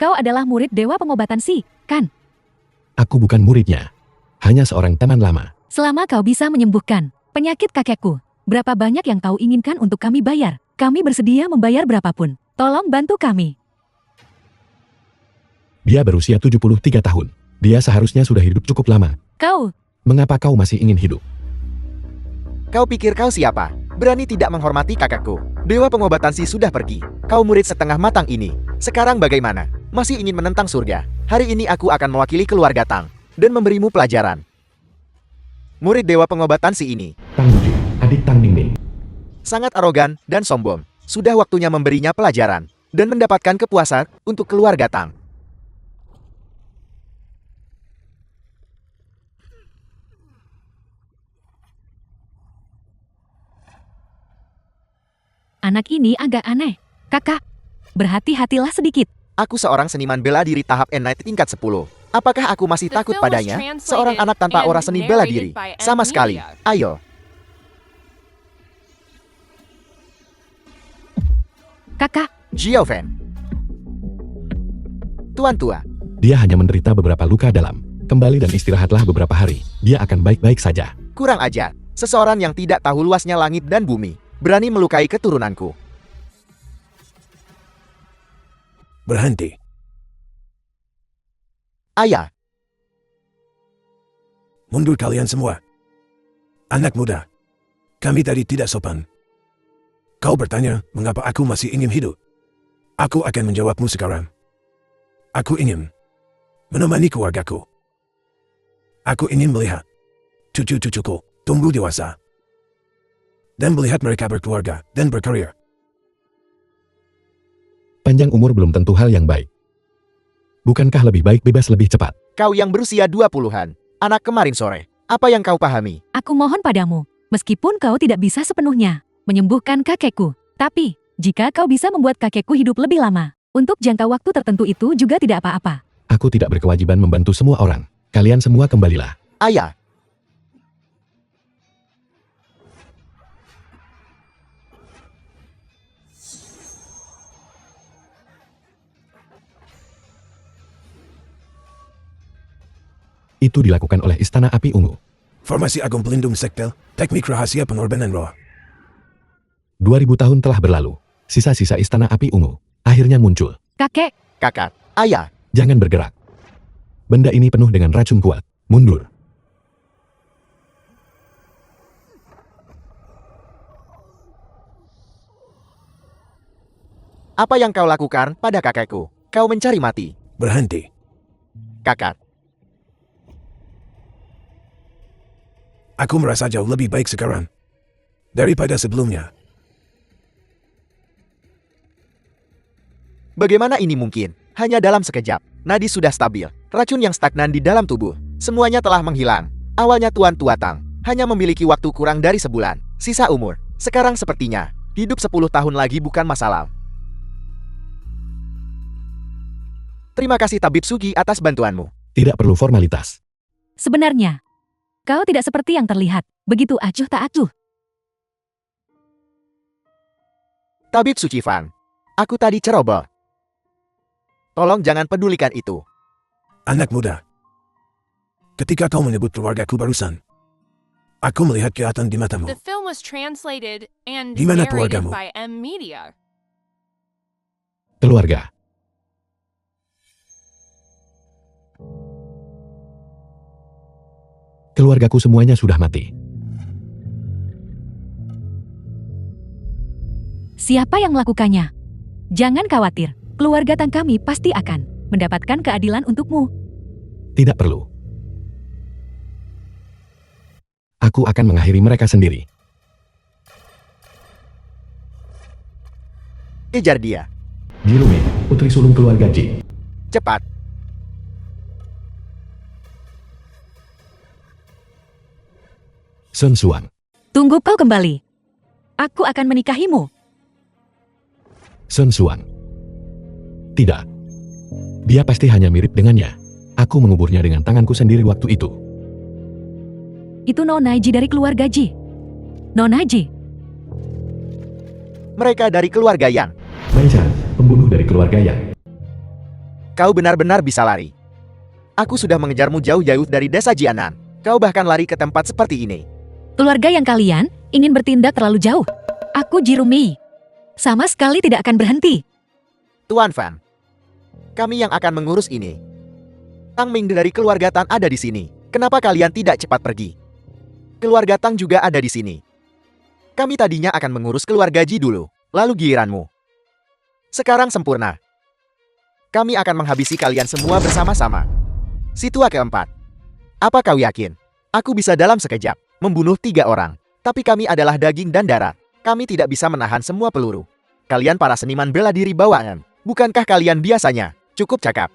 Kau adalah murid Dewa Pengobatan Si, kan? Aku bukan muridnya. Hanya seorang teman lama. Selama kau bisa menyembuhkan penyakit kakekku, berapa banyak yang kau inginkan untuk kami bayar? Kami bersedia membayar berapapun. Tolong bantu kami. Dia berusia 73 tahun. Dia seharusnya sudah hidup cukup lama. Kau, Mengapa kau masih ingin hidup? Kau pikir kau siapa? Berani tidak menghormati kakakku. Dewa Pengobatan Si sudah pergi. Kau murid setengah matang ini. Sekarang bagaimana? Masih ingin menentang surga? Hari ini aku akan mewakili keluarga Tang dan memberimu pelajaran. Murid Dewa Pengobatan Si ini Tang Wuji, adik Tang Ningning. sangat arogan dan sombong. Sudah waktunya memberinya pelajaran dan mendapatkan kepuasan untuk keluarga Tang. anak ini agak aneh. Kakak, berhati-hatilah sedikit. Aku seorang seniman bela diri tahap N-Night tingkat 10. Apakah aku masih takut padanya? Seorang anak tanpa aura seni bela diri. Sama sekali. Ayo. Kakak, Jiaofen. Tuan tua. Dia hanya menderita beberapa luka dalam. Kembali dan istirahatlah beberapa hari. Dia akan baik-baik saja. Kurang ajar. Seseorang yang tidak tahu luasnya langit dan bumi berani melukai keturunanku. Berhenti. Ayah. Mundur kalian semua. Anak muda. Kami tadi tidak sopan. Kau bertanya, mengapa aku masih ingin hidup? Aku akan menjawabmu sekarang. Aku ingin menemani keluargaku. Aku ingin melihat cucu-cucuku tumbuh dewasa. Dan melihat mereka berkeluarga dan berkarir. Panjang umur belum tentu hal yang baik. Bukankah lebih baik bebas lebih cepat? Kau yang berusia 20-an. Anak kemarin sore. Apa yang kau pahami? aku mohon padamu, meskipun kau tidak bisa sepenuhnya menyembuhkan kakekku, tapi jika kau bisa membuat kakekku hidup lebih lama, untuk jangka waktu tertentu itu juga tidak apa-apa. Aku tidak berkewajiban membantu semua orang. Kalian semua kembalilah. Ayah. Itu dilakukan oleh Istana Api Ungu. Formasi Agung Pelindung Sektel, teknik rahasia pengorbanan roh. 2000 tahun telah berlalu. Sisa-sisa Istana Api Ungu akhirnya muncul. Kakek, Kakak. Ayah. Jangan bergerak. Benda ini penuh dengan racun kuat. Mundur. Apa yang kau lakukan pada kakekku? Kau mencari mati. Berhenti. Kakak. Aku merasa jauh lebih baik sekarang daripada sebelumnya. Bagaimana ini mungkin? Hanya dalam sekejap, nadi sudah stabil. Racun yang stagnan di dalam tubuh. Semuanya telah menghilang. Awalnya Tuan Tua Tang hanya memiliki waktu kurang dari sebulan. Sisa umur. Sekarang sepertinya, hidup 10 tahun lagi bukan masalah. Terima kasih Tabib Sugi atas bantuanmu. Tidak perlu formalitas. sebenarnya kau tidak seperti yang terlihat, begitu acuh tak acuh. Tabib Suci Fan. Aku tadi ceroboh. Tolong jangan pedulikan itu. Anak muda. Ketika kau menyebut keluargaku barusan, aku melihat kelihatan di matamu. The film was translated and Di mana narrated keluargamu? by M Media. Keluarga. Keluargaku semuanya sudah mati. Siapa yang melakukannya? Jangan khawatir, keluarga Tang kami pasti akan mendapatkan keadilan untukmu. Tidak perlu. Aku akan mengakhiri mereka sendiri. Kejar dia. Jirume, putri sulung keluarga Ji. Cepat. Sun Suang. Tunggu kau kembali. Aku akan menikahimu. Sun Suang. Tidak. Dia pasti hanya mirip dengannya. Aku menguburnya dengan tanganku sendiri waktu itu. Itu Nona Ji dari keluarga Ji. Nona Ji, Mereka dari keluarga Yang. Baichan, pembunuh dari keluarga Yang. Kau benar-benar bisa lari. Aku sudah mengejarmu jauh-jauh dari desa Jianan. Kau bahkan lari ke tempat seperti ini. Keluarga yang kalian ingin bertindak terlalu jauh. Aku Jirumei. Sama sekali tidak akan berhenti. Tuan Fan, kami yang akan mengurus ini. Tang Ming dari keluarga Tang ada di sini. Kenapa kalian tidak cepat pergi? Keluarga Tang juga ada di sini. Kami tadinya akan mengurus keluarga Ji dulu, lalu giliranmu. Sekarang sempurna. Kami akan menghabisi kalian semua bersama-sama. Situa keempat. Apa kau yakin? Aku bisa dalam sekejap membunuh 3 orang. Tapi kami adalah daging dan darah. Kami tidak bisa menahan semua peluru. Kalian para seniman bela diri bawaan. Bukankah kalian biasanya cukup cakap?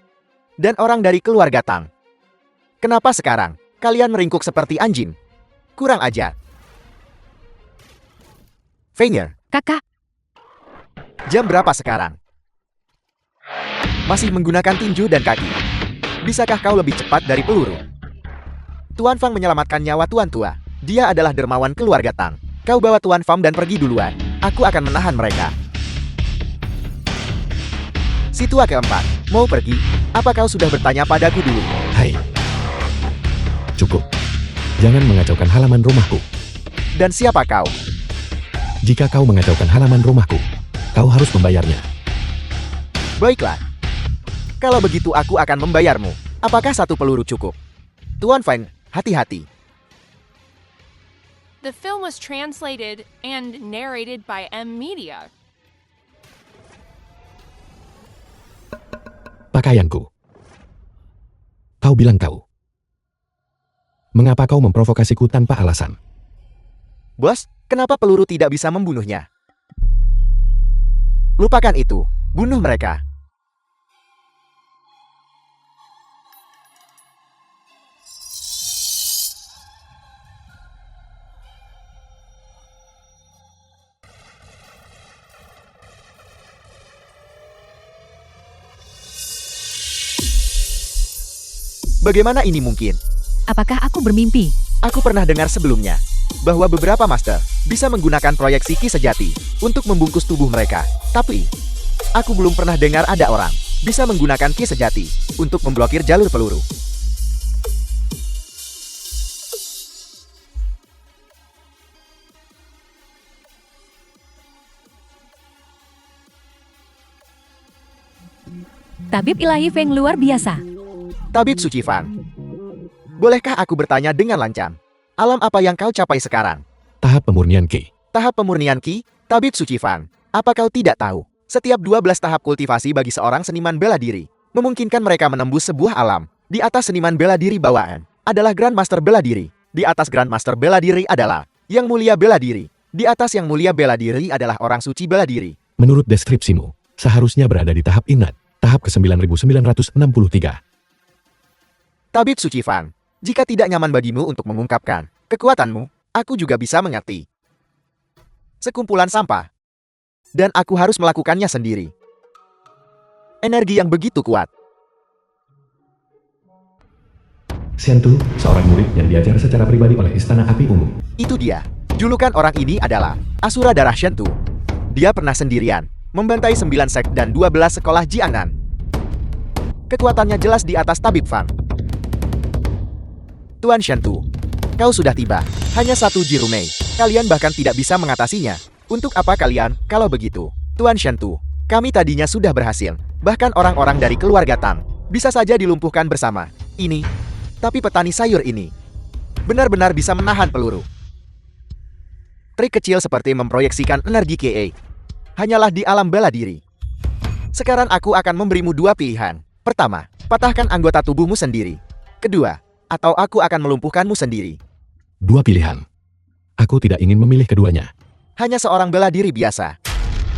Dan orang dari keluarga Tang. Kenapa sekarang kalian meringkuk seperti anjing? Kurang ajar. Fenir, Kakak, jam berapa sekarang? Masih menggunakan tinju dan kaki. Bisakah kau lebih cepat dari peluru? Tuan Fang menyelamatkan nyawa Tuan Tua. Dia adalah dermawan keluarga Tang. Kau bawa Tuan Fang dan pergi duluan. Aku akan menahan mereka. Situa keempat, mau pergi? Apa kau sudah bertanya padaku dulu? Hai. Cukup. Jangan mengacaukan halaman rumahku. Dan siapa kau? Jika kau mengacaukan halaman rumahku, kau harus membayarnya. Baiklah. Kalau begitu aku akan membayarmu. Apakah 1 peluru cukup? Tuan Fang, hati-hati. The film was translated and narrated by M Media. Pakaianku. Kau bilang kau. Mengapa kau memprovokasiku tanpa alasan? Bos, kenapa peluru tidak bisa membunuhnya? Lupakan itu. Bunuh mereka. Bagaimana ini mungkin? apakah aku bermimpi? Aku pernah dengar sebelumnya bahwa beberapa master bisa menggunakan proyeksi ki sejati untuk membungkus tubuh mereka. Tapi, aku belum pernah dengar ada orang bisa menggunakan ki sejati untuk memblokir jalur peluru. Tabib ilahi Feng luar biasa. Tabib Suci Fang, bolehkah aku bertanya dengan lancang? Alam apa yang kau capai sekarang? Tahap pemurnian Ki. Tahap pemurnian ki, Tabib Suci Fang. Apa kau tidak tahu? Setiap 12 tahap kultivasi bagi seorang seniman bela diri memungkinkan mereka menembus sebuah alam. Di atas seniman bela diri bawaan adalah Grandmaster bela diri. Di atas Grandmaster bela diri adalah Yang Mulia bela diri. Di atas Yang Mulia bela diri adalah orang suci bela diri. Menurut deskripsimu, seharusnya berada di tahap inat, tahap ke-9963. Tabib Suci Fang, jika tidak nyaman bagimu untuk mengungkapkan kekuatanmu, aku juga bisa mengerti. Sekumpulan sampah. Dan aku harus melakukannya sendiri. Energi yang begitu kuat. Shentu, seorang murid yang diajar secara pribadi oleh Istana Api Ungu. Itu dia. Julukan orang ini adalah Asura Darah Shentu. Dia pernah sendirian membantai 9 sek dan 12 sekolah Jiangnan. Kekuatannya jelas di atas Tabib Fang. Tuan Shentu, kau sudah tiba. Hanya 1 Jirumei. Kalian bahkan tidak bisa mengatasinya. Untuk apa kalian, kalau begitu? Tuan Shentu, kami tadinya sudah berhasil. Bahkan orang-orang dari keluarga Tang bisa saja dilumpuhkan bersama ini. Tapi petani sayur ini benar-benar bisa menahan peluru. Trik kecil seperti memproyeksikan energi KA hanyalah di alam bela diri. Sekarang aku akan memberimu 2 pilihan. Pertama, patahkan anggota tubuhmu sendiri. Kedua, atau aku akan melumpuhkanmu sendiri. 2 pilihan. Aku tidak ingin memilih keduanya. Hanya seorang bela diri biasa.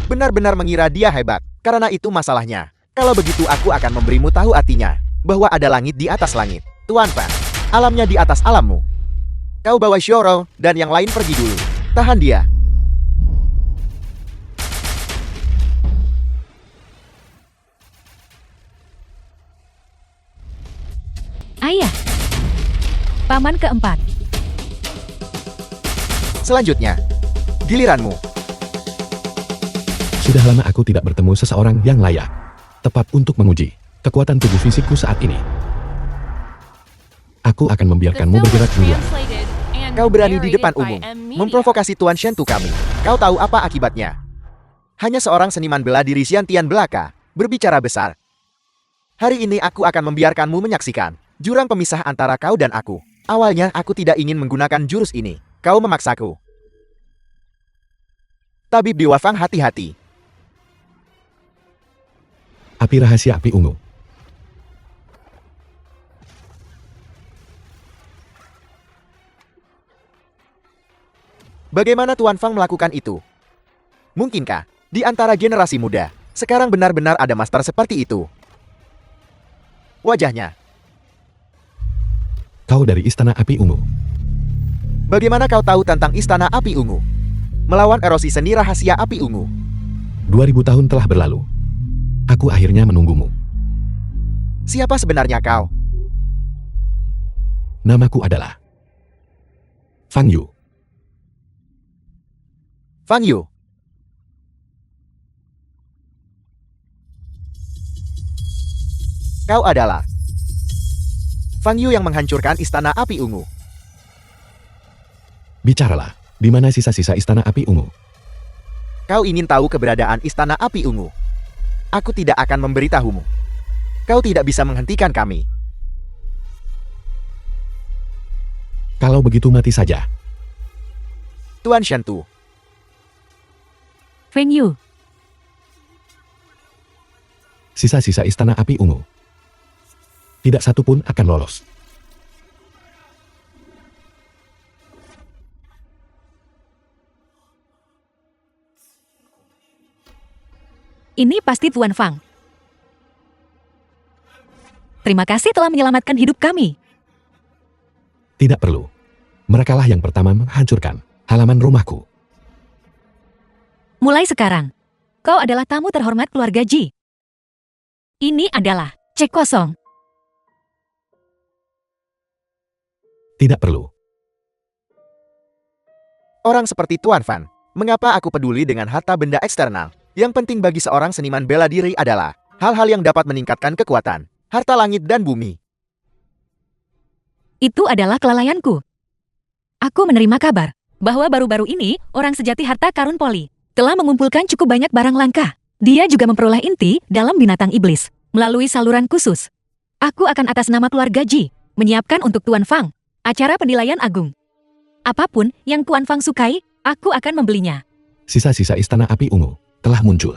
Benar-benar mengira dia hebat. Karena itu masalahnya. Kalau begitu aku akan memberimu tahu artinya bahwa ada langit di atas langit. Tuan Fan, alamnya di atas alammu. Kau bawa Shoro dan yang lain pergi dulu. Tahan dia. Ayah. Paman keempat. Selanjutnya, giliranmu. Sudah lama aku tidak bertemu seseorang yang layak. Tepat untuk menguji kekuatan tubuh fisikku saat ini. Aku akan The membiarkanmu film was bergerak duluan. translated and Kau berani di narrated depan by umum, M Media. memprovokasi Tuan Shentu kami. Kau tahu apa akibatnya? Hanya seorang seniman bela diri Xiantian belaka, berbicara besar. Hari ini aku akan membiarkanmu menyaksikan jurang pemisah antara kau dan aku. Awalnya aku tidak ingin menggunakan jurus ini. Kau memaksaku. Tabib Dewa Fang, hati-hati. Api rahasia api ungu. Bagaimana Tuan Fang melakukan itu? Mungkinkah di antara generasi muda sekarang benar-benar ada master seperti itu? Wajahnya. Kau dari Istana Api Ungu. Bagaimana kau tahu tentang Istana Api Ungu? Melawan erosi seni rahasia Api Ungu. 2000 tahun telah berlalu. Aku akhirnya menunggumu. Siapa sebenarnya kau? Namaku adalah Fang Yu. Fang Yu. Kau adalah Fang Yu yang menghancurkan Istana Api Ungu. Bicaralah, di mana sisa-sisa Istana Api Ungu? Kau ingin tahu keberadaan Istana Api Ungu? Aku tidak akan memberitahumu. Kau tidak bisa menghentikan kami. Kalau begitu mati saja. Tuan Shentu. Feng Yu, Sisa-sisa Istana Api Ungu. Tidak satu pun akan lolos. ini pasti Tuan Fang. Terima kasih telah menyelamatkan hidup kami. Tidak perlu. Merekalah yang pertama menghancurkan halaman rumahku. Mulai sekarang, kau adalah tamu terhormat keluarga Ji. Ini adalah cek kosong. Tidak perlu. Orang seperti Tuan Fan, mengapa aku peduli dengan harta benda eksternal? Yang penting bagi seorang seniman bela diri adalah hal-hal yang dapat meningkatkan kekuatan, harta langit dan bumi. Itu adalah kelalaianku. Aku menerima kabar bahwa baru-baru ini orang sejati harta karun Poli telah mengumpulkan cukup banyak barang langka. Dia juga memperoleh inti dalam binatang iblis melalui saluran khusus. Aku akan atas nama keluarga Ji menyiapkan untuk Tuan Fang acara penilaian agung. Apapun yang Tuan Fang sukai, aku akan membelinya. Sisa-sisa Istana Api Ungu telah muncul.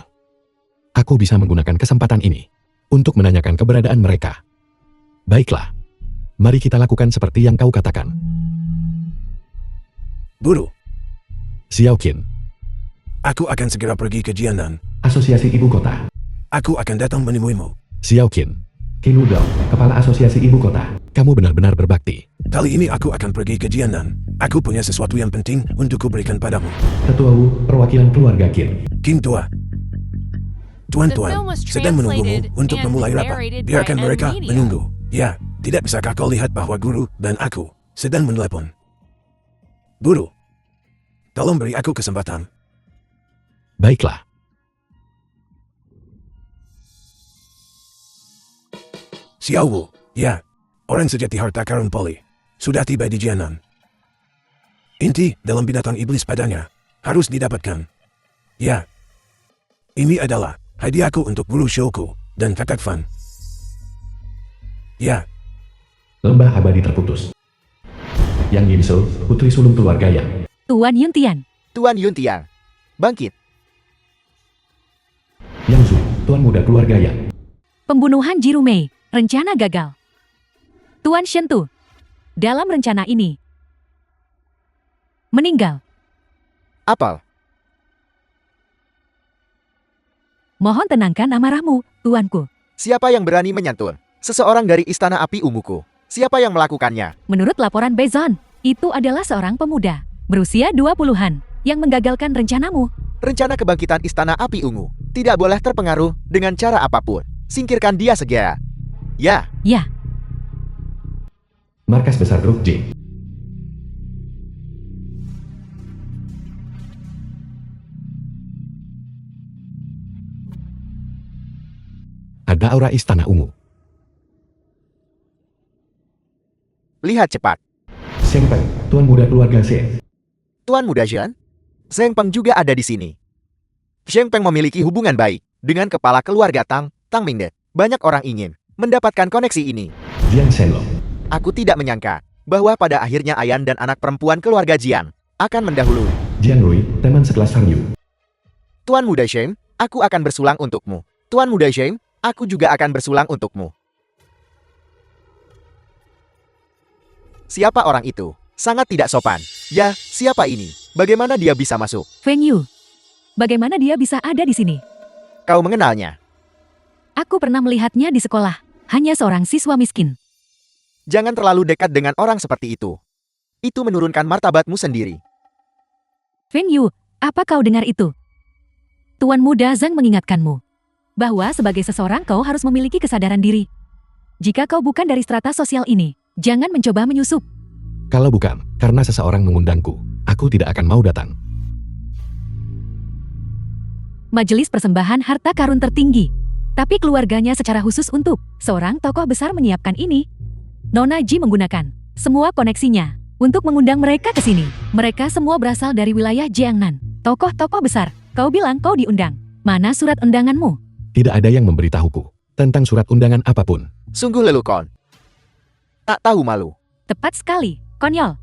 Aku bisa menggunakan kesempatan ini untuk menanyakan keberadaan mereka. Baiklah. Mari kita lakukan seperti yang kau katakan. Buru, Xiao Qin, aku akan segera pergi ke Jianan. Asosiasi Ibu Kota. Aku akan datang menemuimu. Xiao Qin, Qin Wudong, Kepala Asosiasi Ibu Kota. Kamu benar-benar berbakti. Kali ini aku akan pergi ke Jianan. Aku punya sesuatu yang penting untuk kuberikan padamu. Ketua Wu, perwakilan keluarga Qin. King Tua. The Tuan-tuan film was sedang menunggumu translated untuk and memulai rapat. narrated by Biarkan M mereka Media. menunggu. Ya, tidak bisakah kau lihat bahwa guru dan aku sedang menelepon? Guru, tolong beri aku kesempatan. Baiklah. Xiao Wu, ya, orang sejati harta karun Poli, sudah tiba di Jianan. Inti dalam binatang iblis padanya harus didapatkan. Ya, ini adalah hadiahku untuk guru showku dan kakak Fan. Ya, Lembah abadi terputus. Yang Yinso, putri sulung keluarga Yang. Tuan Yuntian, Tuan Yuntiang. Bangkit. Yang Zhu, tuan muda keluarga Yang. pembunuhan Jirumei, rencana gagal. Tuan Shentu, dalam rencana ini, meninggal. Apel. Mohon tenangkan amarahmu, tuanku. Siapa yang berani menyentuh seseorang dari Istana Api Unguku? Siapa yang melakukannya? Menurut laporan Bezon, itu adalah seorang pemuda berusia 20-an yang menggagalkan rencanamu. Rencana kebangkitan Istana Api Ungu tidak boleh terpengaruh dengan cara apapun. Singkirkan dia segera. Ya, Ya, Markas Besar Grup J. ada aura istana ungu. Lihat cepat. Zheng Peng, tuan muda keluarga Zheng. Tuan Muda Zheng? Zheng Peng juga ada di sini. Zheng Peng memiliki hubungan baik dengan kepala keluarga Tang Mingde. Banyak orang ingin mendapatkan koneksi ini. Jiang Shenlong. Aku tidak menyangka bahwa pada akhirnya Ayan dan anak perempuan keluarga Jiang akan mendahului. Jiang Rui, teman sekelas Fang Yu. Tuan Muda Zheng, aku akan bersulang untukmu. Tuan Muda Zheng, aku juga akan bersulang untukmu. Siapa orang itu? Sangat tidak sopan. Ya, siapa ini? Bagaimana dia bisa masuk? Feng Yu. Bagaimana dia bisa ada di sini? Kau mengenalnya? Aku pernah melihatnya di sekolah. Hanya seorang siswa miskin. Jangan terlalu dekat dengan orang seperti itu. Itu menurunkan martabatmu sendiri. Feng Yu, apa kau dengar itu? Tuan Muda Zhang mengingatkanmu bahwa sebagai seseorang kau harus memiliki kesadaran diri. Jika kau bukan dari strata sosial ini, jangan mencoba menyusup. Kalau bukan, karena seseorang mengundangku, aku tidak akan mau datang. Majelis persembahan harta karun tertinggi. Tapi keluarganya secara khusus untuk seorang tokoh besar menyiapkan ini. Nona Ji menggunakan semua koneksinya untuk mengundang mereka ke sini. Mereka semua berasal dari wilayah Jiangnan. Tokoh-tokoh besar, kau bilang kau diundang. Mana surat undanganmu? Tidak ada yang memberitahuku tentang surat undangan apapun. Sungguh lelucon. Tak tahu malu. Tepat sekali, konyol.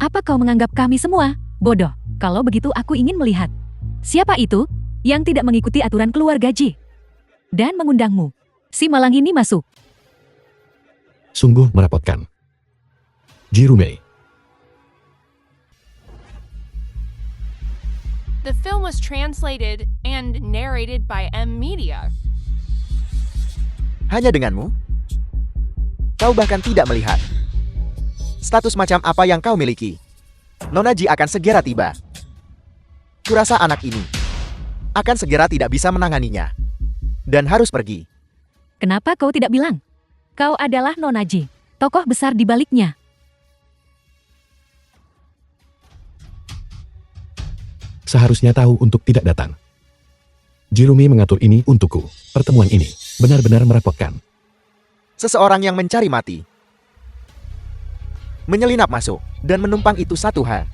Apa kau menganggap kami semua bodoh? Kalau begitu aku ingin melihat. Siapa itu yang tidak mengikuti aturan keluarga Ji dan mengundangmu? Si malang ini masuk. Sungguh merepotkan. Jirumei. The film was translated and narrated by M Media. Hanya denganmu? Kau bahkan tidak melihat status macam apa yang kau miliki. Nona Ji akan segera tiba. Kurasa anak ini akan segera tidak bisa menanganinya dan harus pergi. Kenapa kau tidak bilang? Kau adalah Nona Ji, tokoh besar di baliknya. Seharusnya tahu untuk tidak datang. Jirumi mengatur ini untukku. Pertemuan ini benar-benar merepotkan. Seseorang yang mencari mati menyelinap masuk dan menumpang itu satu hal.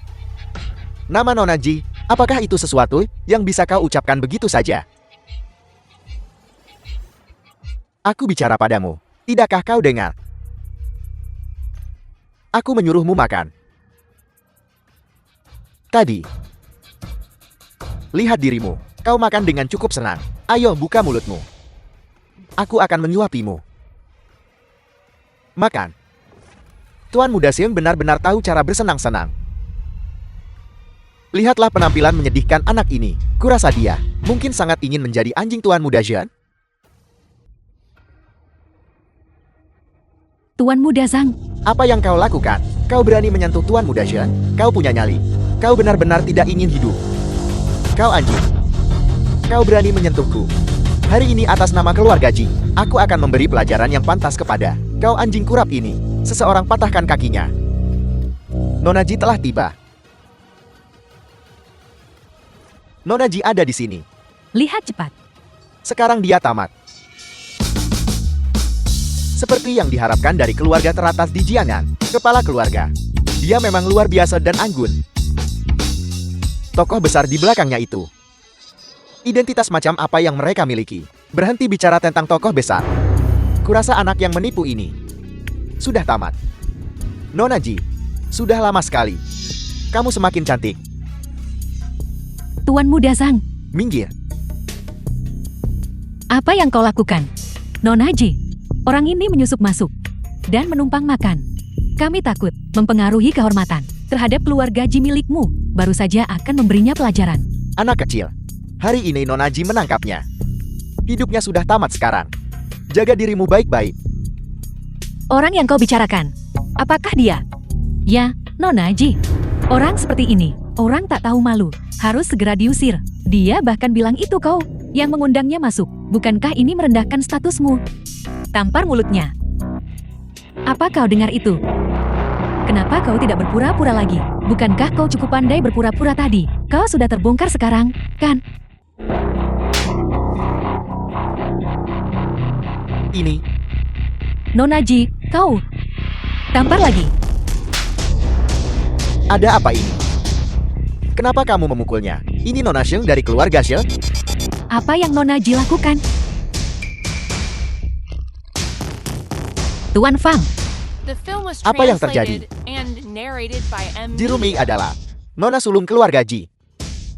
Nama Nona Ji, apakah itu sesuatu yang bisa kau ucapkan begitu saja? Aku bicara padamu, tidakkah kau dengar? Aku menyuruhmu makan. Tadi. Lihat dirimu, kau makan dengan cukup senang. Ayo buka mulutmu. Aku akan menyuapimu. Makan. Tuan Muda Zheng benar-benar tahu cara bersenang-senang. Lihatlah penampilan menyedihkan anak ini. Kurasa dia mungkin sangat ingin menjadi anjing Tuan Muda Zheng. Tuan Muda Zhang, Apa yang kau lakukan? Kau berani menyentuh Tuan Muda Zheng? Kau punya nyali. Kau benar-benar tidak ingin hidup. Kau anjing. Kau berani menyentuhku. Hari ini atas nama keluarga Ji, aku akan memberi pelajaran yang pantas kepada kau anjing kurap ini. Seseorang patahkan kakinya. Nona Ji telah tiba. Nona Ji ada di sini. lihat cepat. Sekarang dia tamat. Seperti yang diharapkan dari keluarga teratas di Jiangnan, kepala keluarga. Dia memang luar biasa dan anggun. Tokoh besar di belakangnya itu. Identitas macam apa yang mereka miliki? Berhenti bicara tentang tokoh besar. Kurasa anak yang menipu ini sudah tamat. Nona Ji, sudah lama sekali. Kamu semakin cantik. Tuan Muda Zhang, Minggir. apa yang kau lakukan? Nona Ji, orang ini menyusup masuk dan menumpang makan. Kami takut mempengaruhi kehormatan terhadap keluarga Ji milikmu. Baru saja akan memberinya pelajaran. Anak kecil. Hari ini Nona Ji menangkapnya. Hidupnya sudah tamat sekarang. Jaga dirimu baik-baik. Orang yang kau bicarakan, apakah dia? Ya, Nona Ji. Orang seperti ini, orang tak tahu malu, harus segera diusir. Dia bahkan bilang itu kau yang mengundangnya masuk. Bukankah ini merendahkan statusmu? Tampar mulutnya. Apa kau dengar itu? Kenapa kau tidak berpura-pura lagi? Bukankah kau cukup pandai berpura-pura tadi? Kau sudah terbongkar sekarang, kan? Ini, Nona Ji, kau. Tampar lagi. ada apa ini? Kenapa kamu memukulnya? Ini Nona Sheng dari keluarga Sheng? Apa yang Nona Ji lakukan? Tuan Fang, The film was Apa yang terjadi? translated and narrated by M. Ji Rumei Media. adalah Nona sulung keluarga Ji.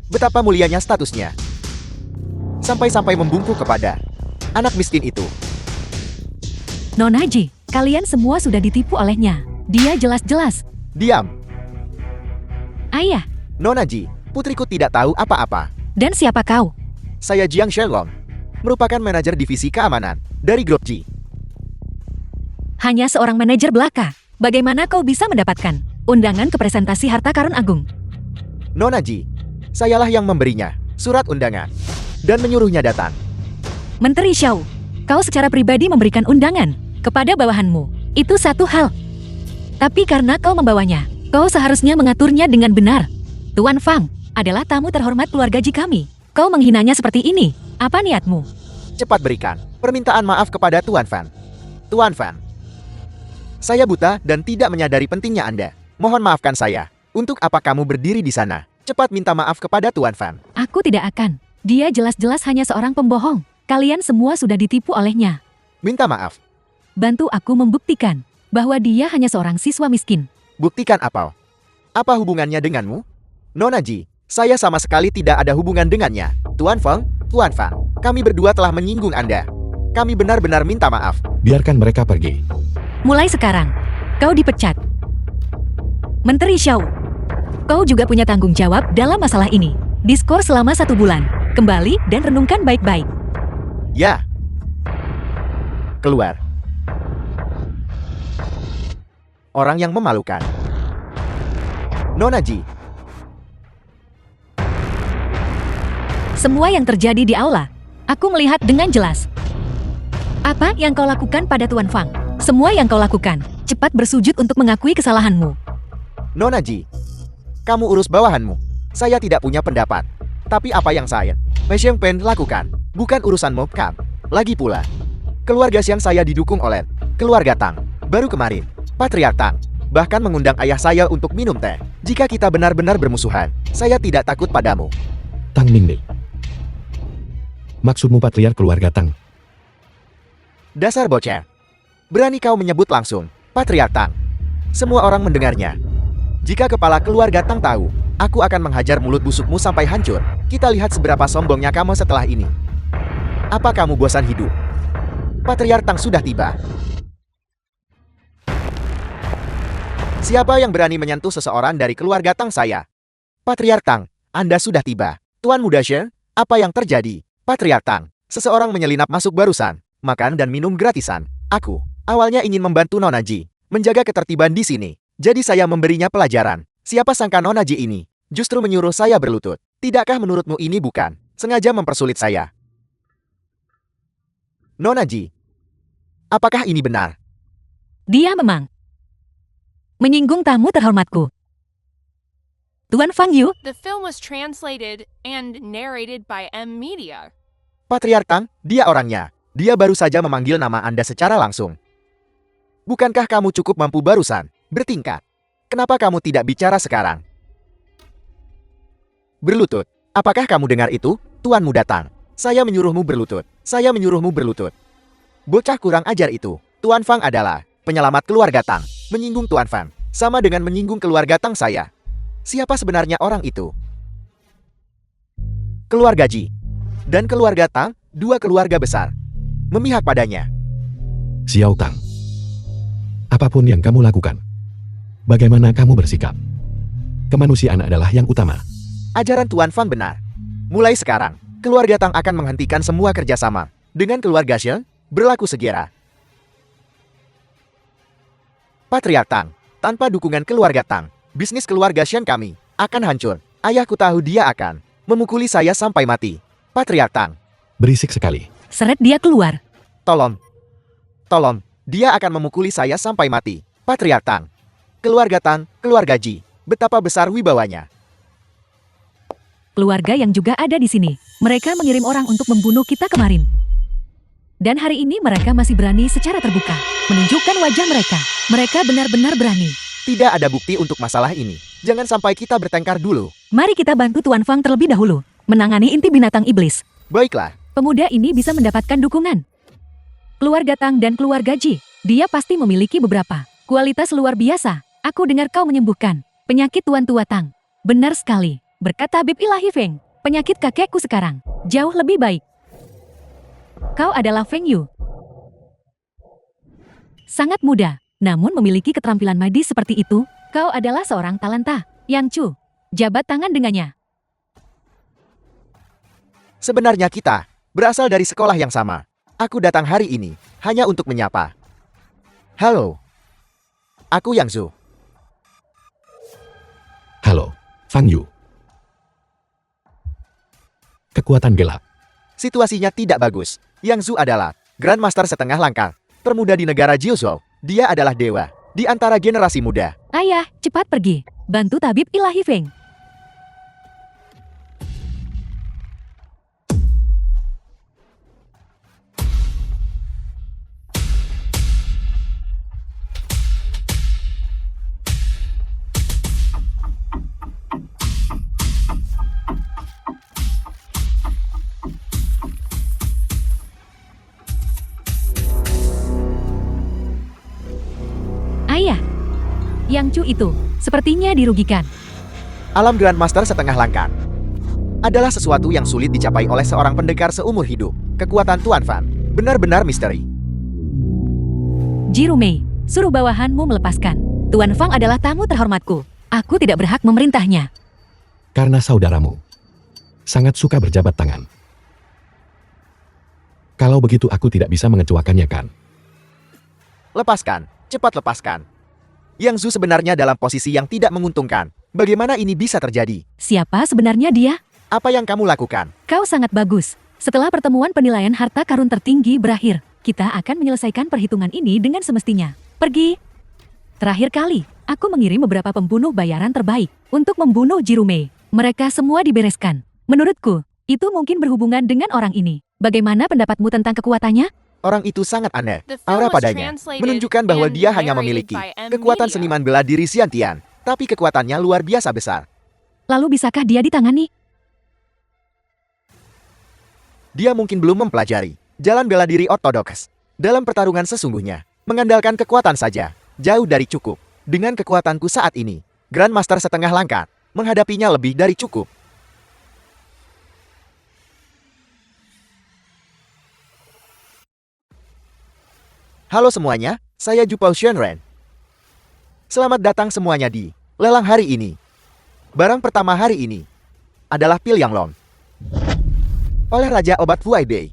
Betapa mulianya statusnya. Sampai-sampai membungkuk kepada anak miskin itu. Nona Ji, kalian semua sudah ditipu olehnya. Dia jelas-jelas. Diam, Ayah, Nona Ji. Putriku tidak tahu apa-apa. dan siapa kau? Saya Jiang Shenlong, merupakan manajer divisi keamanan dari grup Ji. Hanya seorang manajer belaka. Bagaimana kau bisa mendapatkan undangan ke presentasi harta karun agung? Nona Ji, sayalah yang memberinya surat undangan dan menyuruhnya datang. Menteri Xiao, kau secara pribadi memberikan undangan kepada bawahanmu. Itu satu hal. Tapi karena kau membawanya, kau seharusnya mengaturnya dengan benar. Tuan Fang adalah tamu terhormat keluarga Ji kami. Kau menghinanya seperti ini. Apa niatmu? Cepat berikan permintaan maaf kepada Tuan Fan. Tuan Fan, saya buta dan tidak menyadari pentingnya Anda. Mohon maafkan saya. Untuk apa kamu berdiri di sana? Cepat minta maaf kepada Tuan Fan. Aku tidak akan. Dia jelas-jelas hanya seorang pembohong. Kalian semua sudah ditipu olehnya. Minta maaf. Bantu aku membuktikan bahwa dia hanya seorang siswa miskin. Buktikan apa? Apa hubungannya denganmu? Nona Ji, saya sama sekali tidak ada hubungan dengannya. Tuan Feng, Tuan Fan, kami berdua telah menyinggung Anda. Kami benar-benar minta maaf. Biarkan mereka pergi. Mulai sekarang, kau dipecat. Menteri Xiao, kau juga punya tanggung jawab dalam masalah ini. Diskor selama 1 bulan. Kembali dan renungkan baik-baik. Ya. Keluar. Orang yang memalukan. Nona Ji, Semua yang terjadi di aula, aku melihat dengan jelas. Apa yang kau lakukan pada Tuan Fang? Semua yang kau lakukan, cepat bersujud untuk mengakui kesalahanmu. Nona Ji, kamu urus bawahanmu. Saya tidak punya pendapat. Tapi apa yang saya, Mei Xiang Pen lakukan, bukan urusan mob camp. Lagi pula, keluarga Xiang saya didukung oleh keluarga Tang. Baru kemarin, Patriark Tang bahkan mengundang ayah saya untuk minum teh. Jika kita benar-benar bermusuhan, saya tidak takut padamu. Tang Ningmei. Maksudmu patriark keluarga Tang? Dasar bocah. Berani kau menyebut langsung, Patriark Tang. Semua orang mendengarnya. Jika kepala keluarga Tang tahu, aku akan menghajar mulut busukmu sampai hancur. Kita lihat seberapa sombongnya kamu setelah ini. Apa kamu bosan hidup? Patriark Tang sudah tiba. Siapa yang berani menyentuh seseorang dari keluarga Tang saya? Patriark Tang, Anda sudah tiba. Tuan Muda Shen, apa yang terjadi? Patriark Tang, seseorang menyelinap masuk barusan. Makan dan minum gratisan. Aku, awalnya ingin membantu Nona Ji, menjaga ketertiban di sini. Jadi saya memberinya pelajaran. Siapa sangka Nona Ji ini justru menyuruh saya berlutut. Tidakkah menurutmu ini bukan sengaja mempersulit saya? Nona Ji, apakah ini benar? Dia memang menyinggung tamu terhormatku. Tuan Fang Yu, The film was translated and narrated by M. Media. Patriark Tang, dia orangnya. Dia baru saja memanggil nama Anda secara langsung. Bukankah kamu cukup mampu barusan bertingkat? Kenapa kamu tidak bicara sekarang? Berlutut. Apakah kamu dengar itu, Tuan Muda Tang? Saya menyuruhmu berlutut. Saya menyuruhmu berlutut. Bocah kurang ajar itu. Tuan Fang adalah penyelamat keluarga Tang. Menyinggung Tuan Fang sama dengan menyinggung keluarga Tang saya. Siapa sebenarnya orang itu? Keluarga Ji dan keluarga Tang, dua keluarga besar, memihak padanya. Xiao Tang. Apapun yang kamu lakukan, bagaimana kamu bersikap? Kemanusiaan adalah yang utama. Ajaran Tuan Fang benar. Mulai sekarang, keluarga Tang akan menghentikan semua kerjasama dengan keluarga Sheng, berlaku segera. Patriark Tang, tanpa dukungan keluarga Tang, bisnis keluarga Sheng kami akan hancur. Ayahku tahu dia akan memukuli saya sampai mati. Patriark Tang, Berisik sekali. seret dia keluar. tolong. Tolong, dia akan memukuli saya sampai mati. Patriark Tang, keluarga Tang, keluarga Ji, betapa besar wibawanya. Keluarga yang juga ada di sini. Mereka mengirim orang untuk membunuh kita kemarin. Dan hari ini mereka masih berani secara terbuka menunjukkan wajah mereka. Mereka benar-benar berani. Tidak ada bukti untuk masalah ini. Jangan sampai kita bertengkar dulu. Mari kita bantu Tuan Fang terlebih dahulu menangani inti binatang iblis. Baiklah, Pemuda ini bisa mendapatkan dukungan. Keluarga Tang dan keluarga Ji, dia pasti memiliki beberapa kualitas luar biasa. Aku dengar kau menyembuhkan penyakit Tuan Tua Tang. Benar sekali, berkat tabib ilahi Feng. Penyakit kakekku sekarang jauh lebih baik. Kau adalah Feng Yu. Sangat muda, namun memiliki keterampilan medis seperti itu. Kau adalah seorang talenta. Yang Chu, jabat tangan dengannya. sebenarnya kita berasal dari sekolah yang sama. Aku datang hari ini hanya untuk menyapa. Halo, aku Yang Zhu. Halo, Fang Yu. Kekuatan gelap. Situasinya tidak bagus. Yang Zhu adalah Grandmaster setengah langkah, termuda di negara Jiuzhou. Dia adalah dewa di antara generasi muda. Ayah, cepat pergi. Bantu tabib ilahi Feng. Ayah, Yang Chu itu sepertinya dirugikan. Alam Grandmaster setengah langkah adalah sesuatu yang sulit dicapai oleh seorang pendekar seumur hidup. Kekuatan Tuan Fan benar-benar misteri. Ji Rumei, suruh bawahanmu melepaskan. Tuan Fang adalah tamu terhormatku. Aku tidak berhak memerintahnya. Karena saudaramu sangat suka berjabat tangan. Kalau begitu aku tidak bisa mengecuakannya kan? Lepaskan, cepat lepaskan. Yang Zhu sebenarnya dalam posisi yang tidak menguntungkan. Bagaimana ini bisa terjadi? Siapa sebenarnya dia? Apa yang kamu lakukan? Kau sangat bagus. Setelah pertemuan penilaian harta karun tertinggi berakhir, kita akan menyelesaikan perhitungan ini dengan semestinya. Pergi. Terakhir kali, aku mengirim beberapa pembunuh bayaran terbaik untuk membunuh Ji Rumei. Mereka semua dibereskan. Menurutku, itu mungkin berhubungan dengan orang ini. Bagaimana pendapatmu tentang kekuatannya? Orang itu sangat aneh. The film Aura was padanya translated menunjukkan bahwa and dia hanya narrated memiliki by M. kekuatan Media. seniman bela diri Xiantian, tapi kekuatannya luar biasa besar. Lalu bisakah dia ditangani? Dia mungkin belum mempelajari jalan bela diri ortodoks. Dalam pertarungan sesungguhnya, mengandalkan kekuatan saja, jauh dari cukup. Dengan kekuatanku saat ini, Grandmaster setengah langkah, menghadapinya lebih dari cukup. Halo semuanya, saya Jupao Shenren. Selamat datang semuanya di lelang hari ini. Barang pertama hari ini adalah pil Yang Long oleh Raja Obat Fuai Bei.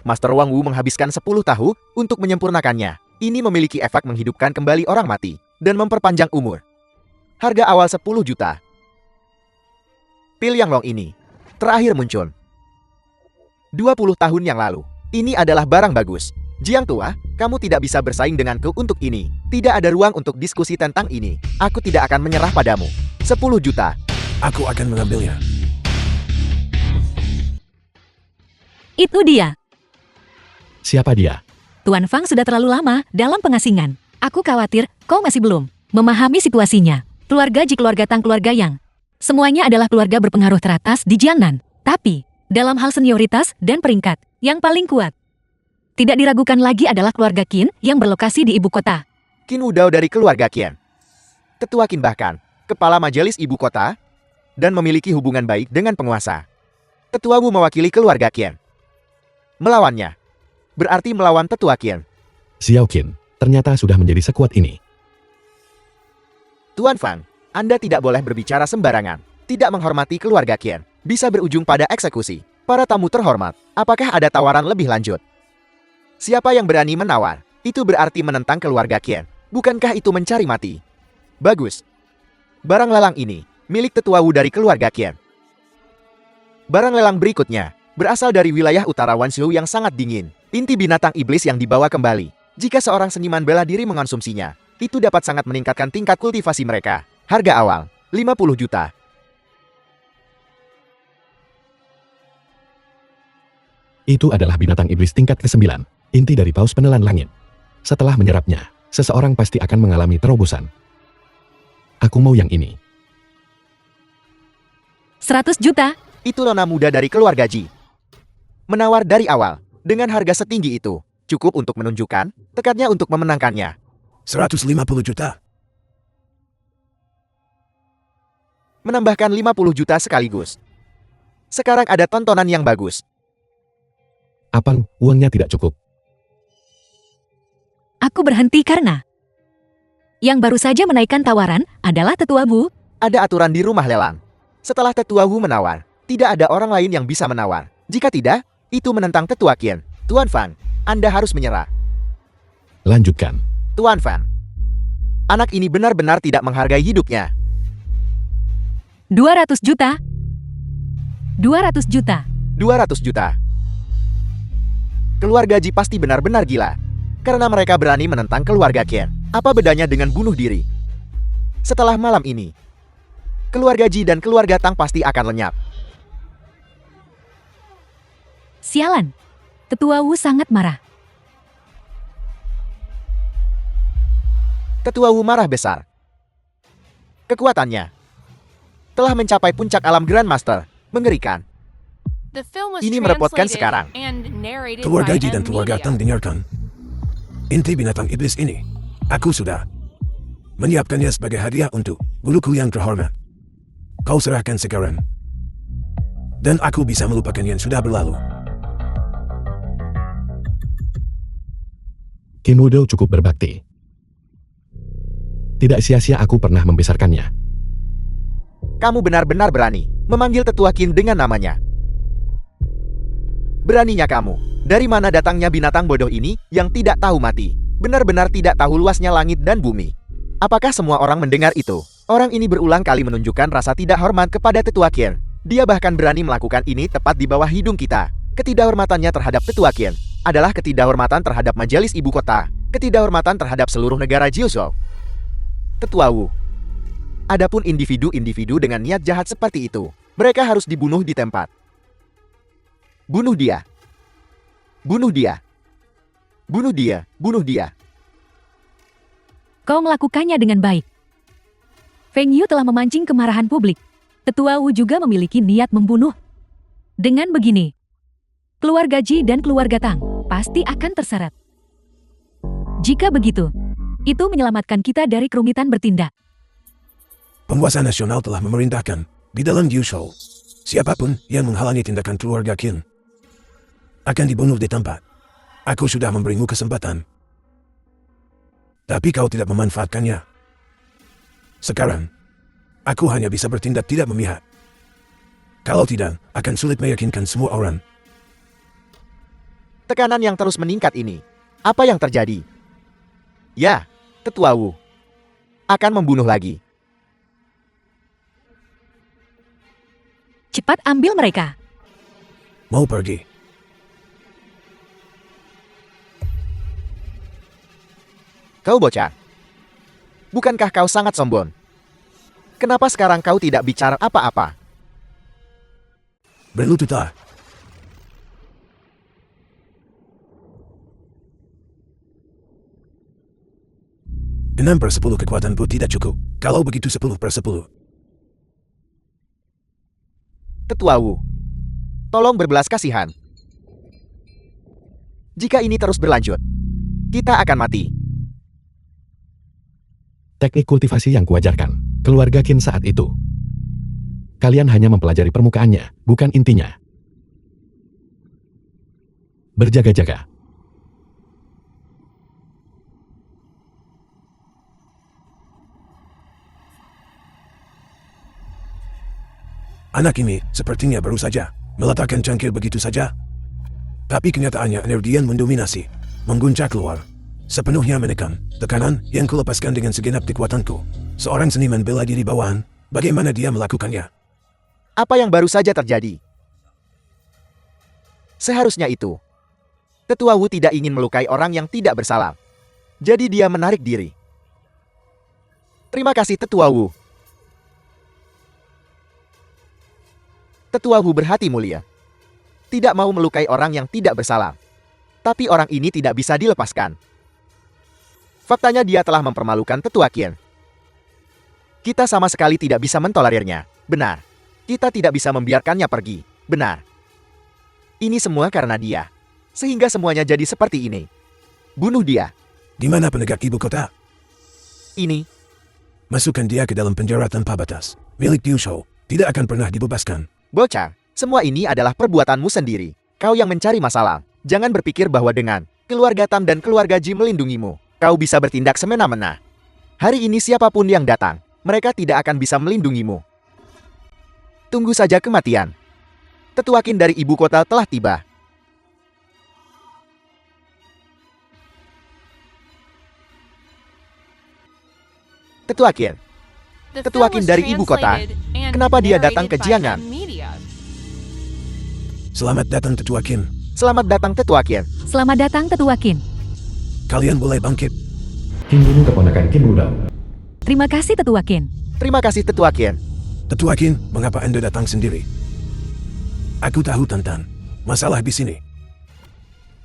Master Wang Wu menghabiskan 10 tahun untuk menyempurnakannya. Ini memiliki efek menghidupkan kembali orang mati dan memperpanjang umur. Harga awal 10 juta. Pil Yang Long ini terakhir muncul 20 tahun yang lalu. Ini adalah barang bagus. Jiang tua, kamu tidak bisa bersaing denganku untuk ini. Tidak ada ruang untuk diskusi tentang ini. Aku tidak akan menyerah padamu. 10 juta. Aku akan mengambilnya. Itu dia. Siapa dia? Tuan Fang sudah terlalu lama dalam pengasingan. Aku khawatir kau masih belum memahami situasinya. Keluarga Ji, keluarga Tang, keluarga Yang. Semuanya adalah keluarga berpengaruh teratas di Jiangnan. Tapi, dalam hal senioritas dan peringkat, yang paling kuat tidak diragukan lagi adalah keluarga Qin yang berlokasi di ibu kota. Qin Wudao dari keluarga Qian. Ketua Qin bahkan kepala majelis ibu kota dan memiliki hubungan baik dengan penguasa. Tetua Wu mewakili keluarga Qian. Melawannya berarti melawan tetua Qian. Xiao Qin, ternyata sudah menjadi sekuat ini. Tuan Fang, Anda tidak boleh berbicara sembarangan. Tidak menghormati keluarga Qian bisa berujung pada eksekusi. Para tamu terhormat, apakah ada tawaran lebih lanjut? Siapa yang berani menawar, itu berarti menentang keluarga Qian. Bukankah itu mencari mati? Bagus. Barang lelang ini, milik tetua Wu dari keluarga Qian. Barang lelang berikutnya, berasal dari wilayah utara Wanzhou yang sangat dingin. Inti binatang iblis yang dibawa kembali. Jika seorang seniman bela diri mengonsumsinya, itu dapat sangat meningkatkan tingkat kultivasi mereka. Harga awal, 50 juta. Itu adalah binatang iblis tingkat ke-9, inti dari paus penelan langit. Setelah menyerapnya, seseorang pasti akan mengalami terobosan. Aku mau yang ini. 100 juta. Itu nona muda dari keluarga Ji. Menawar dari awal, dengan harga setinggi itu, cukup untuk menunjukkan tekadnya untuk memenangkannya. 150 juta. Menambahkan 50 juta sekaligus. Sekarang ada tontonan yang bagus. Apa, uangnya tidak cukup? Aku berhenti karena yang baru saja menaikkan tawaran adalah Tetua Wu. Ada aturan di rumah lelang. Setelah Tetua Wu menawar, tidak ada orang lain yang bisa menawar. Jika tidak, itu menentang Tetua Qin. Tuan Fan, Anda harus menyerah. Lanjutkan. Tuan Fan, anak ini benar-benar tidak menghargai hidupnya. 200 juta. 200 juta. 200 juta. Keluarga Ji pasti benar-benar gila. Karena mereka berani menentang keluarga Qin. Apa bedanya dengan bunuh diri? Setelah malam ini, keluarga Ji dan keluarga Tang pasti akan lenyap. Sialan. Tetua Wu sangat marah. Tetua Wu marah besar. Kekuatannya telah mencapai puncak alam Grandmaster. Mengerikan. The film was Ini merepotkan translated sekarang. and narrated Keluarga by Ji dan M keluarga Media. Tang dengarkan. Inti binatang iblis ini, aku sudah menyiapkannya sebagai hadiah untuk guruku yang terhormat. Kau serahkan sekarang. Dan aku bisa melupakan yang sudah berlalu. Qin Wudo cukup berbakti. Tidak sia-sia aku pernah membesarkannya. Kamu benar-benar berani memanggil Tetua Qin dengan namanya. Beraninya kamu. Dari mana datangnya binatang bodoh ini yang tidak tahu mati? Benar-benar tidak tahu luasnya langit dan bumi. Apakah semua orang mendengar itu? Orang ini berulang kali menunjukkan rasa tidak hormat kepada Tetua Qin. Dia bahkan berani melakukan ini tepat di bawah hidung kita. Ketidakhormatannya terhadap Tetua Qin adalah ketidakhormatan terhadap majelis ibu kota. Ketidakhormatan terhadap seluruh negara Jiuzhou. Tetua Wu. Adapun individu-individu dengan niat jahat seperti itu, mereka harus dibunuh di tempat. Bunuh dia. Bunuh dia. Bunuh dia. Bunuh dia. Kau melakukannya dengan baik. Feng Yu telah memancing kemarahan publik. Tetua Wu juga memiliki niat membunuh. Dengan begini, keluarga Ji dan keluarga Tang pasti akan terseret. Jika begitu, itu menyelamatkan kita dari kerumitan bertindak. Penguasa nasional telah memerintahkan di dalam Jiuzhou, siapapun yang menghalangi tindakan keluarga Qin akan dibunuh di tempat. Aku sudah memberimu kesempatan, tapi kau tidak memanfaatkannya. Sekarang, aku hanya bisa bertindak tidak memihak. Kalau tidak, akan sulit meyakinkan semua orang. Tekanan yang terus meningkat ini. Apa yang terjadi? Ya, Tetua Wu akan membunuh lagi. Cepat ambil mereka. Mau pergi? Kau bocah. Bukankah kau sangat sombong? Kenapa sekarang kau tidak bicara apa-apa? Berlututlah. Enam per 10 kekuatanku tidak cukup. Kalau begitu 10 per 10. Tetua Wu, tolong berbelas kasihan. Jika ini terus berlanjut, kita akan mati. Teknik kultivasi yang kuajarkan keluarga Qin saat itu. Kalian hanya mempelajari permukaannya, bukan intinya. Berjaga-jaga. Anak ini sepertinya baru saja meletakkan cangkir begitu saja. Tapi kenyataannya energian mendominasi, mengguncang keluar. Sepenuhnya menekan tekanan yang kulepaskan dengan segenap kekuatanku. Seorang seniman bela diri bawahan, bagaimana dia melakukannya? Apa yang baru saja terjadi? Seharusnya itu. Tetua Wu tidak ingin melukai orang yang tidak bersalah. Jadi dia menarik diri. Terima kasih Tetua Wu. Tetua Wu berhati mulia. Tidak mau melukai orang yang tidak bersalah. Tapi orang ini tidak bisa dilepaskan. Faktanya dia telah mempermalukan Tetua Qin. Kita sama sekali tidak bisa mentolerirnya. Benar. Kita tidak bisa membiarkannya pergi. Benar. Ini semua karena dia. Sehingga semuanya jadi seperti ini. Bunuh dia. Di mana penegak ibu kota? Ini. Masukkan dia ke dalam penjara tanpa batas. Milik Liu Shou tidak akan pernah dibebaskan. Bocah, semua ini adalah perbuatanmu sendiri. Kau yang mencari masalah. Jangan berpikir bahwa dengan keluarga Tam dan keluarga Ji melindungimu, kau bisa bertindak semena-mena. Hari ini siapapun yang datang, mereka tidak akan bisa melindungimu. Tunggu saja kematian. Tetua Qin dari ibu kota telah tiba. Tetua Qin. The Tetua film Qin was dari ibu kota. translated and Kenapa dia datang ke narrated by Jiangnan? M Media. Selamat datang Tetua Qin. Selamat datang Tetua Qin. Selamat datang Tetua Qin. Kalian boleh bangkit. Qin Yunu keponakan Qin Rudao. Terima kasih Tetua Qin. Terima kasih Tetua Qin. Tetua Qin, mengapa Anda datang sendiri? Aku tahu tentang masalah di sini.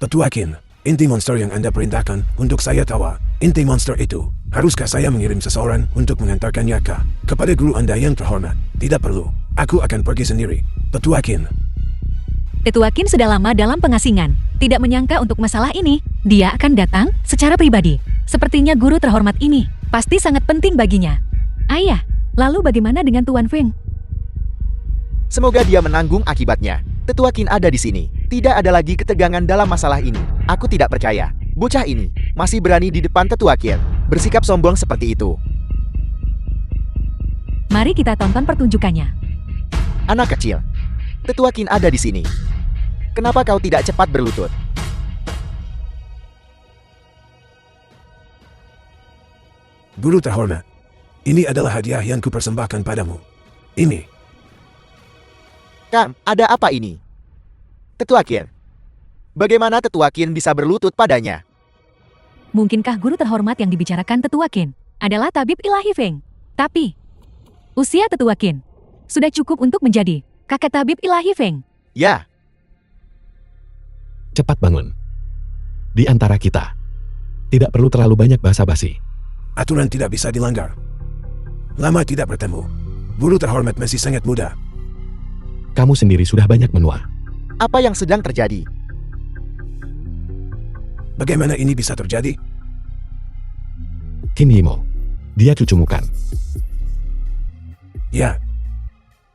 Tetua Qin, inti monster yang Anda perintahkan untuk saya tahu. Inti monster itu, haruskah saya mengirim seseorang untuk mengantarkannya kepada guru Anda yang terhormat? Tidak perlu, aku akan pergi sendiri. Tetua Qin. Tetua Qin sudah lama dalam pengasingan. Tidak menyangka untuk masalah ini, dia akan datang secara pribadi. Sepertinya guru terhormat ini pasti sangat penting baginya. Ayah, lalu bagaimana dengan Tuan Feng? Semoga dia menanggung akibatnya. Tetua Qin ada di sini. Tidak ada lagi ketegangan dalam masalah ini. Aku tidak percaya. Bocah ini masih berani di depan Tetua Qin bersikap sombong seperti itu. Mari kita tonton pertunjukannya. Anak kecil. Tetua Qin ada di sini. Kenapa kau tidak cepat berlutut? Guru terhormat, ini adalah hadiah yang kupersembahkan padamu. Ini. Kam, ada apa ini? Tetua Qin. Bagaimana Tetua Qin bisa berlutut padanya? Mungkinkah guru terhormat yang dibicarakan Tetua Qin adalah tabib ilahi Feng? Tapi, usia Tetua Qin sudah cukup untuk menjadi kakak tabib ilahi Feng. Ya, Cepat bangun. Di antara kita, tidak perlu terlalu banyak basa-basi. Aturan tidak bisa dilanggar. Lama tidak bertemu. Guru terhormat masih sangat muda. Kamu sendiri sudah banyak menua. apa yang sedang terjadi? Bagaimana ini bisa terjadi? Qin Yimo. Dia cucumu kan? Ya,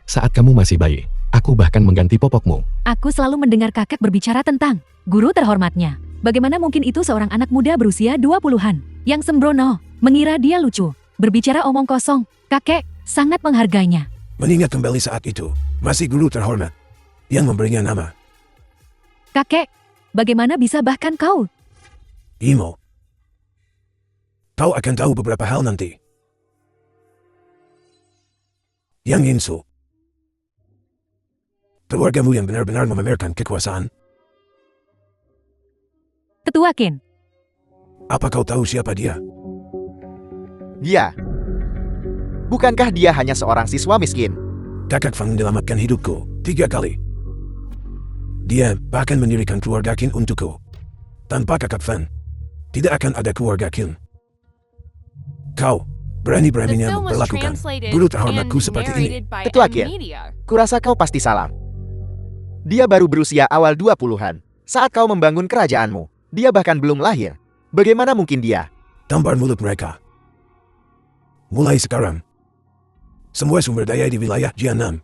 Saat kamu masih bayi, aku bahkan mengganti popokmu. Aku selalu mendengar kakek berbicara tentang guru terhormatnya. Bagaimana mungkin itu seorang anak muda berusia 20-an yang sembrono, mengira dia lucu, berbicara omong kosong. Kakek sangat menghargainya. mengingat kembali saat itu, masih guru terhormat yang memberinya nama. Kakek, bagaimana bisa bahkan kau? Imo. Kau akan tahu beberapa hal nanti. Yang Insu. Keluargamu yang benar-benar memamerkan kekuasaan. Tetua Qin, Apa kau tahu siapa dia? Dia. Bukankah dia hanya seorang siswa miskin? Kakak Fang menyelamatkan hidupku 3 kali. Dia bahkan mendirikan keluarga Qin untukku. Tanpa kakak Fang, tidak akan ada keluarga Qin. Kau The berani-beraninya film was memperlakukan translated guru and terhormatku seperti ini. narrated by Tetua M Qin. Media. Kurasa kau pasti salah. Dia baru berusia awal 20-an. Saat kau membangun kerajaanmu, dia bahkan belum lahir. Bagaimana mungkin dia? Tampar mulut mereka. Mulai sekarang, semua sumber daya di wilayah Jiangnan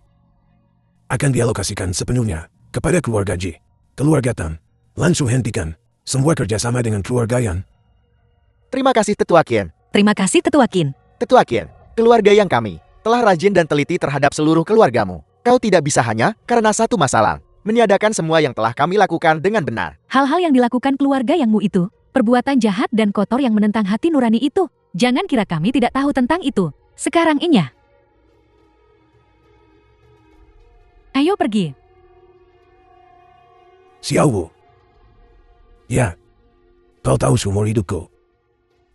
akan dialokasikan sepenuhnya kepada keluarga Ji. Keluarga Tan, langsung hentikan semua kerjasama dengan keluarga Yan. Terima kasih Tetua Qin. terima kasih Tetua Qin. Tetua Qin, keluarga yang kami telah rajin dan teliti terhadap seluruh keluargamu. Kau tidak bisa hanya karena satu masalah meniadakan semua yang telah kami lakukan dengan benar. Hal-hal yang dilakukan keluarga yangmu itu, perbuatan jahat dan kotor yang menentang hati nurani itu. Jangan kira kami tidak tahu tentang itu. Sekarang inya. Ayo pergi. Xiao Wu. Ya, kau tahu seumur hidupku.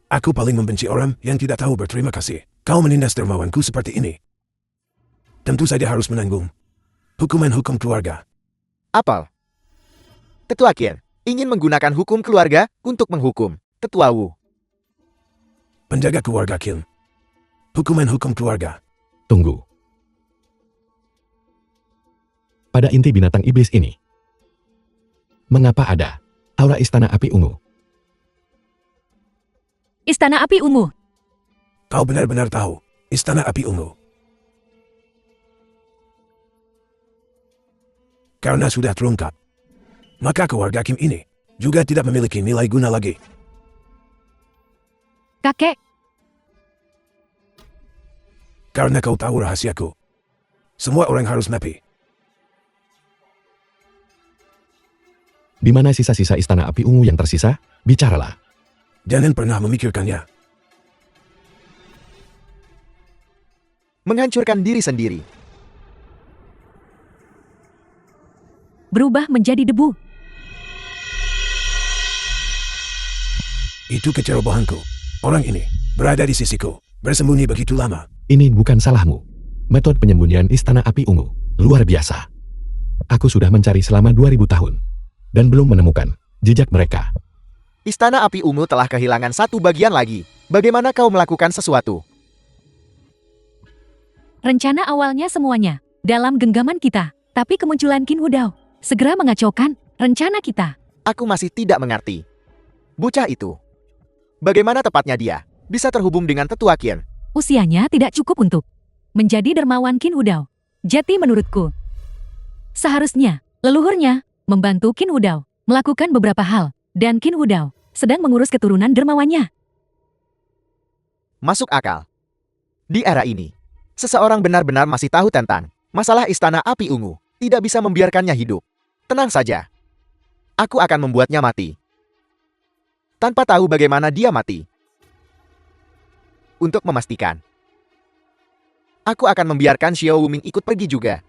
Aku paling membenci orang yang tidak tahu berterima kasih. Kau menindas dermawanku seperti ini. Tentu saja harus menanggung hukuman hukum keluarga. Apel, Tetua Qin ingin menggunakan hukum keluarga untuk menghukum Tetua Wu. Penjaga keluarga Qin. Hukuman hukum keluarga. Tunggu. Pada inti binatang iblis ini, mengapa ada aura istana api ungu? Istana Api Ungu. Kau benar-benar tahu Istana Api Ungu. Karena sudah terungkap, maka keluarga Kim ini juga tidak memiliki nilai guna lagi. Kakek, Karena kau tahu rahasiaku, semua orang harus mati. Di mana sisa-sisa istana api ungu yang tersisa? Bicaralah. Jangan pernah memikirkannya. Menghancurkan diri sendiri. berubah menjadi debu. Itu kecerobohanku. Orang ini berada di sisiku, bersembunyi begitu lama. Ini bukan salahmu. Metode penyembunyian istana api ungu luar biasa. Aku sudah mencari selama 2000 tahun dan belum menemukan jejak mereka. Istana api ungu telah kehilangan satu bagian lagi. Bagaimana kau melakukan sesuatu? Rencana awalnya semuanya dalam genggaman kita, tapi kemunculan Qin Hudao segera mengacaukan rencana kita. Aku masih tidak mengerti. Bocah itu. Bagaimana tepatnya dia bisa terhubung dengan tetua Qin? Usianya tidak cukup untuk menjadi dermawan Qin Hudao. Jati menurutku, seharusnya leluhurnya membantu Qin Hudao melakukan beberapa hal, dan Qin Hudao sedang mengurus keturunan dermawannya. Masuk akal. Di era ini, seseorang benar-benar masih tahu tentang masalah istana api ungu, tidak bisa membiarkannya hidup. Tenang saja. Aku akan membuatnya mati. Tanpa tahu bagaimana dia mati. Untuk memastikan, aku akan membiarkan Xiao Wuming ikut pergi juga.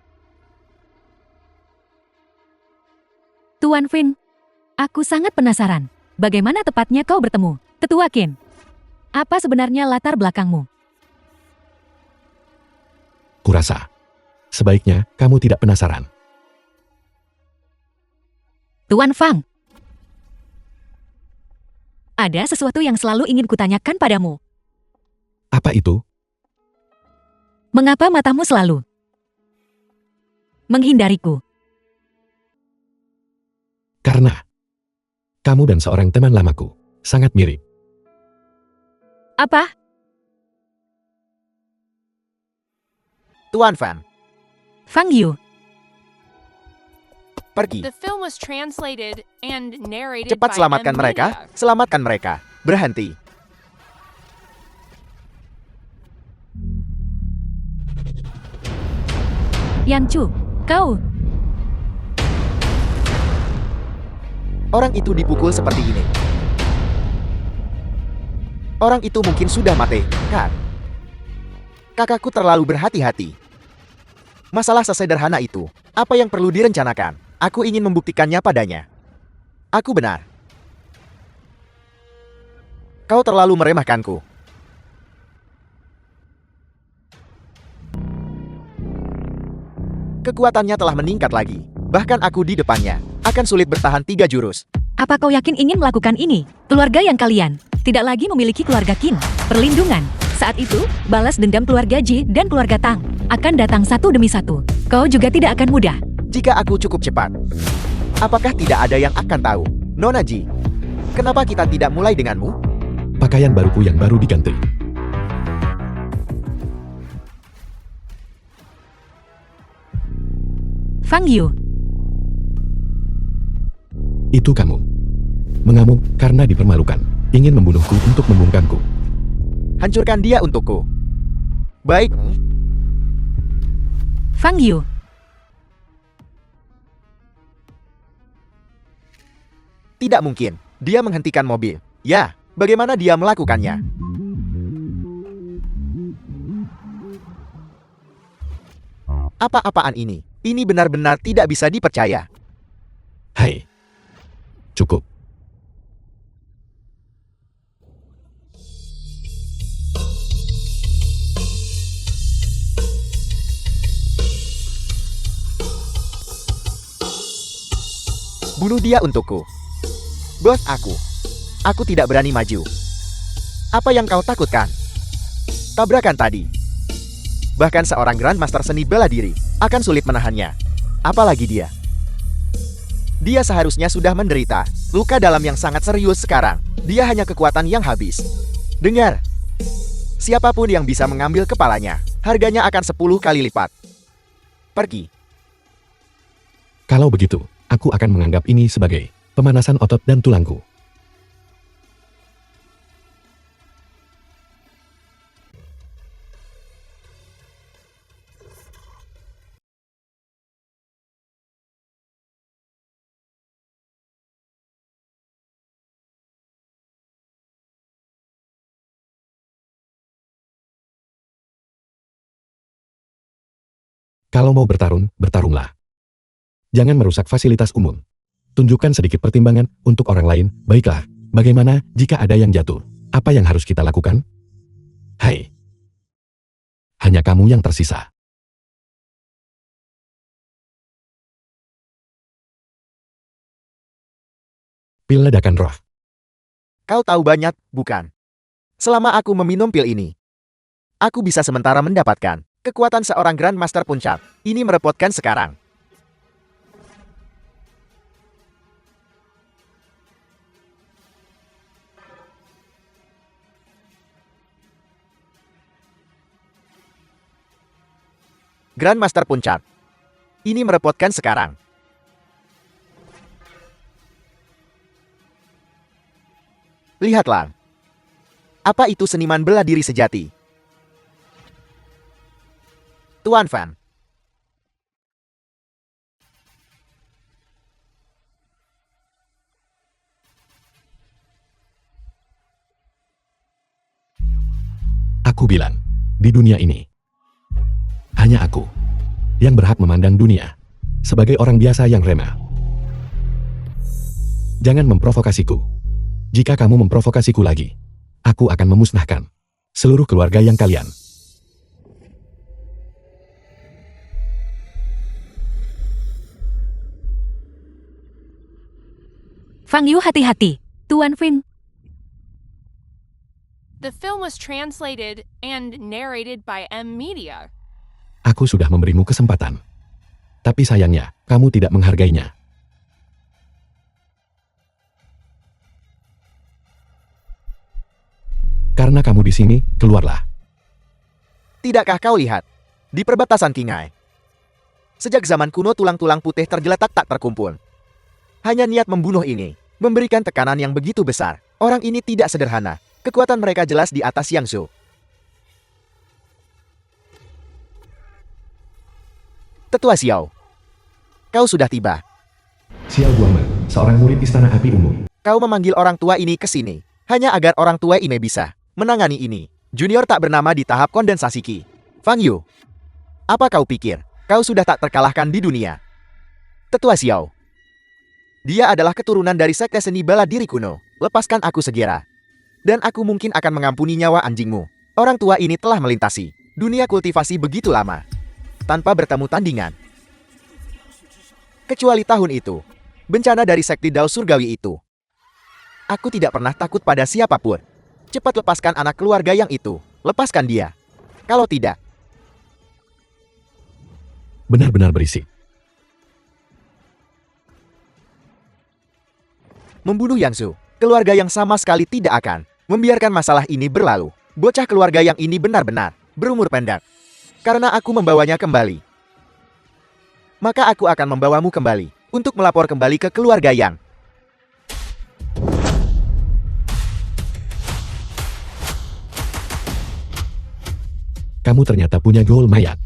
Tuan Fin, aku sangat penasaran. Bagaimana tepatnya kau bertemu Tetua Qin? Apa sebenarnya latar belakangmu? Kurasa, sebaiknya kamu tidak penasaran. Tuan Fang, ada sesuatu yang selalu ingin kutanyakan padamu. Apa itu? Mengapa matamu selalu menghindariku? Karena kamu dan seorang teman lamaku sangat mirip. Apa? Tuan Fan, Fang Yu, pergi. The film was translated and narrated Cepat by selamatkan M. mereka. Media. Selamatkan mereka. Berhenti. Yan Chu, kau. Orang itu dipukul seperti ini. Orang itu mungkin sudah mati, kan? Kakakku terlalu berhati-hati. Masalah sesederhana itu, apa yang perlu direncanakan? Aku ingin membuktikannya padanya. Aku benar. Kau terlalu meremehkanku. Kekuatannya telah meningkat lagi. Bahkan aku di depannya akan sulit bertahan 3 jurus. Apa kau yakin ingin melakukan ini? Keluarga yang kalian tidak lagi memiliki keluarga Qin. Perlindungan. Saat itu, balas dendam keluarga Ji dan keluarga Tang akan datang satu demi satu. Kau juga tidak akan mudah. Jika aku cukup cepat, apakah tidak ada yang akan tahu? Nona Ji, kenapa kita tidak mulai denganmu? Pakaian baruku yang baru diganti. Fang Yu, Itu kamu. Mengamuk karena dipermalukan. Ingin membunuhku untuk membungkamku. Hancurkan dia untukku. Baik. Fang Yu, Tidak mungkin. Dia menghentikan mobil. Ya, bagaimana dia melakukannya? Apa-apaan ini? Ini benar-benar tidak bisa dipercaya. Hai. Cukup. Bunuh dia untukku. Bos aku. Aku tidak berani maju. Apa yang kau takutkan? Tabrakan tadi. Bahkan seorang Grandmaster seni bela diri akan sulit menahannya. Apalagi dia. Dia seharusnya sudah menderita luka dalam yang sangat serius sekarang. Dia hanya kekuatan yang habis. Dengar. Siapapun yang bisa mengambil kepalanya, harganya akan 10 kali lipat. Pergi. Kalau begitu, aku akan menganggap ini sebagai pemanasan otot dan tulangku. Kalau mau bertarung, bertarunglah. Jangan merusak fasilitas umum. Tunjukkan sedikit pertimbangan untuk orang lain. Baiklah, bagaimana jika ada yang jatuh? Apa yang harus kita lakukan? Hai. Hanya kamu yang tersisa. Pil ledakan roh. Kau tahu banyak, bukan? Selama aku meminum pil ini, aku bisa sementara mendapatkan kekuatan seorang Grandmaster Puncak. Ini merepotkan sekarang. Grandmaster Puncak. Ini merepotkan sekarang. Lihatlah. Apa itu seniman bela diri sejati? Tuan Fan. Aku bilang, di dunia ini, hanya aku yang berhak memandang dunia sebagai orang biasa yang remeh. Jangan memprovokasiku. Jika kamu memprovokasiku lagi, aku akan memusnahkan seluruh keluarga yang kalian. Fang Yu hati-hati, Tuan Fin. The film was translated and narrated by M Media. Aku sudah memberimu kesempatan. Tapi sayangnya, kamu tidak menghargainya. Karena kamu di sini, keluarlah. Tidakkah kau lihat? Di perbatasan Qinghai. Sejak zaman kuno tulang-tulang putih tergeletak tak terkumpul. Hanya niat membunuh ini memberikan tekanan yang begitu besar. Orang ini tidak sederhana. Kekuatan mereka jelas di atas Yang Zhou. Tetua Xiao. Kau sudah tiba. Xiao Guangmen, seorang murid Istana Api Ungu. Kau memanggil orang tua ini ke sini hanya agar orang tua ini bisa menangani ini. Junior tak bernama di tahap kondensasi Qi. Fang Yu. Apa kau pikir kau sudah tak terkalahkan di dunia? Tetua Xiao. Dia adalah keturunan dari sekte seni bela diri kuno. Lepaskan aku segera. Dan aku mungkin akan mengampuni nyawa anjingmu. Orang tua ini telah melintasi dunia kultivasi begitu lama tanpa bertemu tandingan. Kecuali tahun itu. Bencana dari sekte Dao Surgawi itu. Aku tidak pernah takut pada siapapun. Cepat lepaskan anak keluarga yang itu. Lepaskan dia. Kalau tidak. Benar-benar berisik. Membunuh Yang Zhou, keluarga yang sama sekali tidak akan membiarkan masalah ini berlalu. Bocah keluarga yang ini benar-benar berumur pendek. Karena aku membawanya kembali. Maka aku akan membawamu kembali untuk melapor kembali ke keluarga Yang. Kamu ternyata punya goal mayat.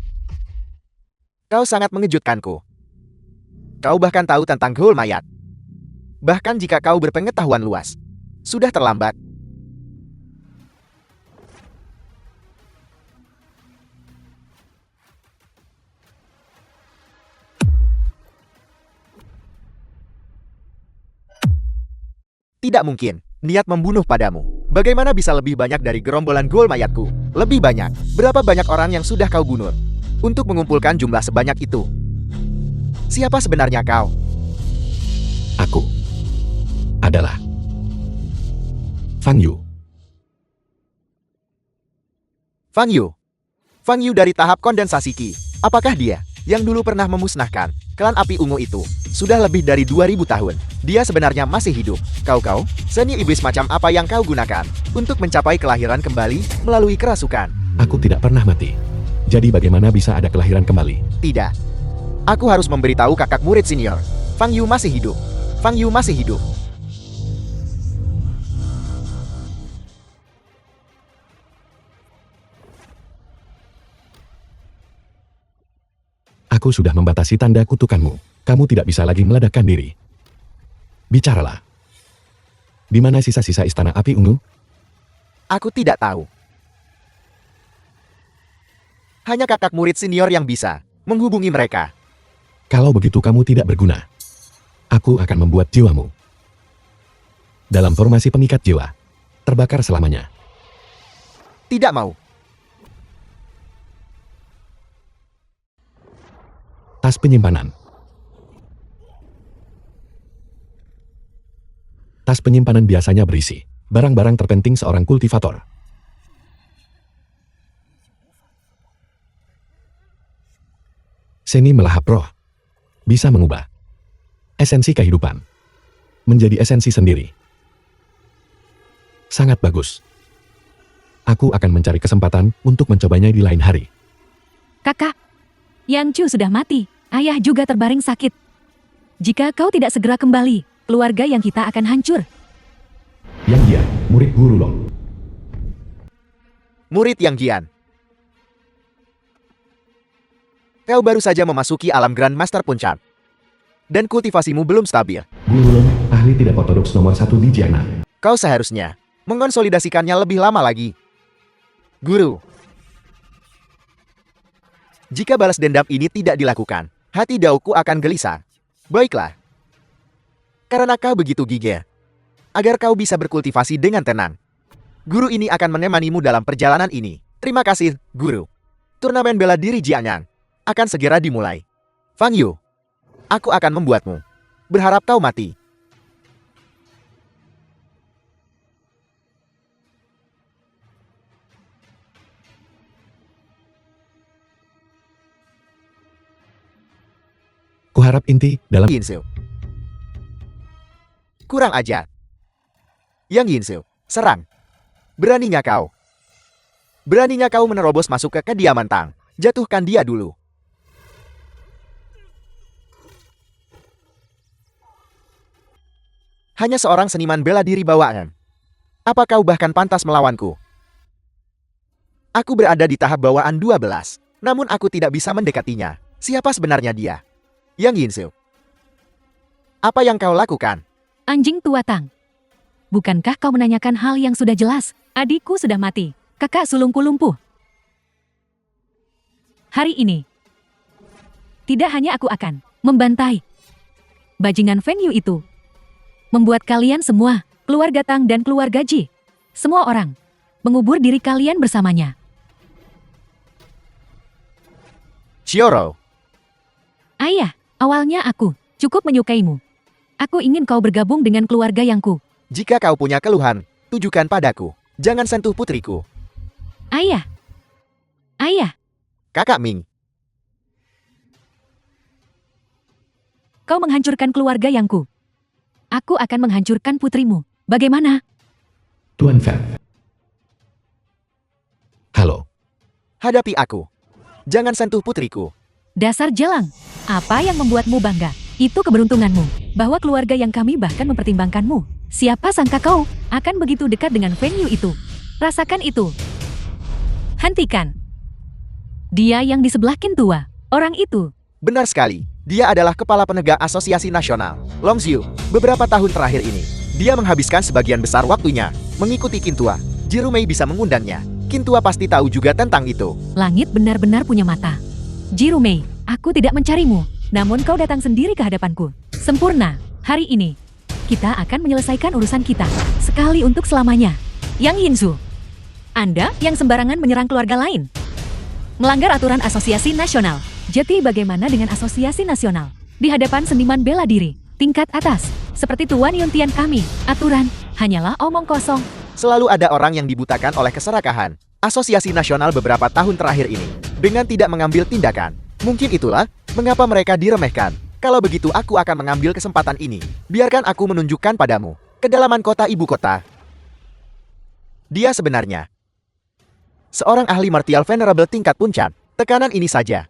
Kau sangat mengejutkanku. Kau bahkan tahu tentang goal mayat. Bahkan jika kau berpengetahuan luas, sudah terlambat. Tidak mungkin niat membunuh padamu. Bagaimana bisa lebih banyak dari gerombolan gol mayatku? Lebih banyak. Berapa banyak orang yang sudah kau bunuh untuk mengumpulkan jumlah sebanyak itu? Siapa sebenarnya kau? Aku adalah Fang Yu. Fang Yu. Fang Yu dari tahap kondensasi Qi. Apakah dia yang dulu pernah memusnahkan klan api ungu itu? Sudah lebih dari 2000 tahun. Dia sebenarnya masih hidup. Kau, seni iblis macam apa yang kau gunakan untuk mencapai kelahiran kembali melalui kerasukan? Aku tidak pernah mati. Jadi bagaimana bisa ada kelahiran kembali? Tidak. Aku harus memberitahu kakak murid senior. Fang Yu masih hidup. Fang Yu masih hidup. Aku sudah membatasi tanda kutukanmu. Kamu tidak bisa lagi meledakkan diri. Bicaralah. Di mana sisa-sisa istana api ungu? Aku tidak tahu. Hanya kakak murid senior yang bisa menghubungi mereka. Kalau begitu kamu tidak berguna. Aku akan membuat jiwamu dalam formasi pengikat jiwa terbakar selamanya. Tidak mau. Tas penyimpanan. Tas penyimpanan biasanya berisi barang-barang terpenting seorang kultivator. Seni melahap roh. Bisa mengubah esensi kehidupan menjadi esensi sendiri. Sangat bagus. Aku akan mencari kesempatan untuk mencobanya di lain hari. Kakak, Yang Chu sudah mati. Ayah juga terbaring sakit. Jika kau tidak segera kembali, keluarga yang kita akan hancur. Yang dia, murid Guru Long. Murid Yang Jian. Kau baru saja memasuki alam Grand Master Puncak. Dan kultivasimu belum stabil. Guru Long, ahli tidak ortodoks nomor 1 di Jiangnan. Kau seharusnya mengonsolidasikannya lebih lama lagi. Guru. Jika balas dendam ini tidak dilakukan, hati Daoku akan gelisah. Baiklah. Karena kau begitu gigih. Agar kau bisa berkultivasi dengan tenang. Guru ini akan menemanimu dalam perjalanan ini. Terima kasih, Guru. Turnamen bela diri Jiangnan akan segera dimulai. Fang Yu, aku akan membuatmu berharap kau mati. Kuharap inti dalam Yinsu. Kurang ajar. Yang Yinsu, serang. Beraninya kau. Beraninya kau menerobos masuk ke kediaman Tang. Jatuhkan dia dulu. Hanya seorang seniman bela diri bawaan. Apa kau bahkan pantas melawanku? Aku berada di tahap bawaan 12. Namun aku tidak bisa mendekatinya. Siapa sebenarnya dia? Yang Yinsu. Apa yang kau lakukan? Anjing tua Tang. Bukankah kau menanyakan hal yang sudah jelas? Adikku sudah mati. Kakak sulungku lumpuh. Hari ini, tidak hanya aku akan membantai bajingan Feng Yu itu. Membuat kalian semua, keluarga Tang dan keluarga Ji, semua orang, mengubur diri kalian bersamanya. Xioro. Ayah, awalnya aku cukup menyukaimu. Aku ingin kau bergabung dengan keluarga Yangku. Jika kau punya keluhan, tujukan padaku. Jangan sentuh putriku. Ayah. Ayah, Kakak Ming. kau menghancurkan keluarga Yangku. Aku akan menghancurkan putrimu. Bagaimana? Tuan Fan. Halo. Hadapi aku. Jangan sentuh putriku. Dasar jelang. Apa yang membuatmu bangga? Itu keberuntunganmu. Bahwa keluarga yang kami bahkan mempertimbangkanmu. Siapa sangka kau akan begitu dekat dengan Feng Yu itu? Rasakan itu. Hentikan. Dia yang di sebelah Qin tua. Orang itu. Benar sekali. Dia adalah kepala penegak Asosiasi Nasional, Long Xiu. Beberapa tahun terakhir ini, dia menghabiskan sebagian besar waktunya mengikuti Qin tua. Jirumei bisa mengundangnya. Qin tua pasti tahu juga tentang itu. Langit benar-benar punya mata. Jirumei, aku tidak mencarimu. Namun kau datang sendiri ke hadapanku. Sempurna. Hari ini, kita akan menyelesaikan urusan kita. Sekali untuk selamanya. Yang Yinzu, Anda yang sembarangan menyerang keluarga lain. Melanggar aturan Asosiasi Nasional. Jadi bagaimana dengan Asosiasi Nasional? Di hadapan seniman bela diri, tingkat atas, Seperti Tuan Yuntian kami, aturan hanyalah omong kosong. Selalu ada orang yang dibutakan oleh keserakahan Asosiasi Nasional beberapa tahun terakhir ini dengan tidak mengambil tindakan. Mungkin itulah mengapa mereka diremehkan. Kalau begitu aku akan mengambil kesempatan ini. Biarkan aku menunjukkan padamu kedalaman kota ibu kota. Dia sebenarnya seorang ahli martial venerable tingkat puncak. Tekanan ini saja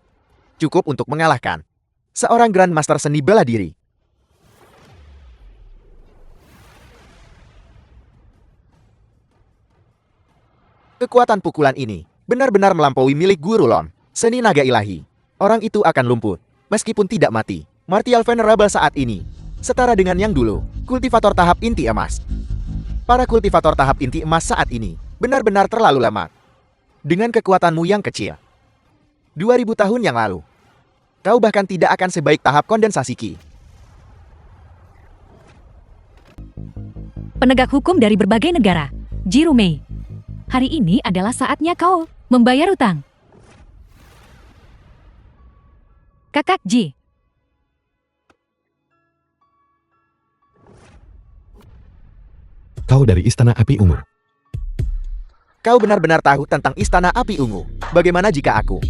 cukup untuk mengalahkan seorang Grandmaster seni bela diri. Kekuatan pukulan ini benar-benar melampaui milik Guru Lon, seni naga ilahi. Orang itu akan lumpuh, meskipun tidak mati. Martial Venerable saat ini setara dengan yang dulu, kultivator tahap inti emas. Para kultivator tahap inti emas saat ini benar-benar terlalu lemah. Dengan kekuatanmu yang kecil, 2000 tahun yang lalu, kau bahkan tidak akan sebaik tahap kondensasi Ki. Penegak hukum dari berbagai negara, Jirumei. Hari ini adalah saatnya kau membayar utang. Kakak Ji. Kau dari Istana Api Ungu. Kau benar-benar tahu tentang Istana Api Ungu. Bagaimana jika aku,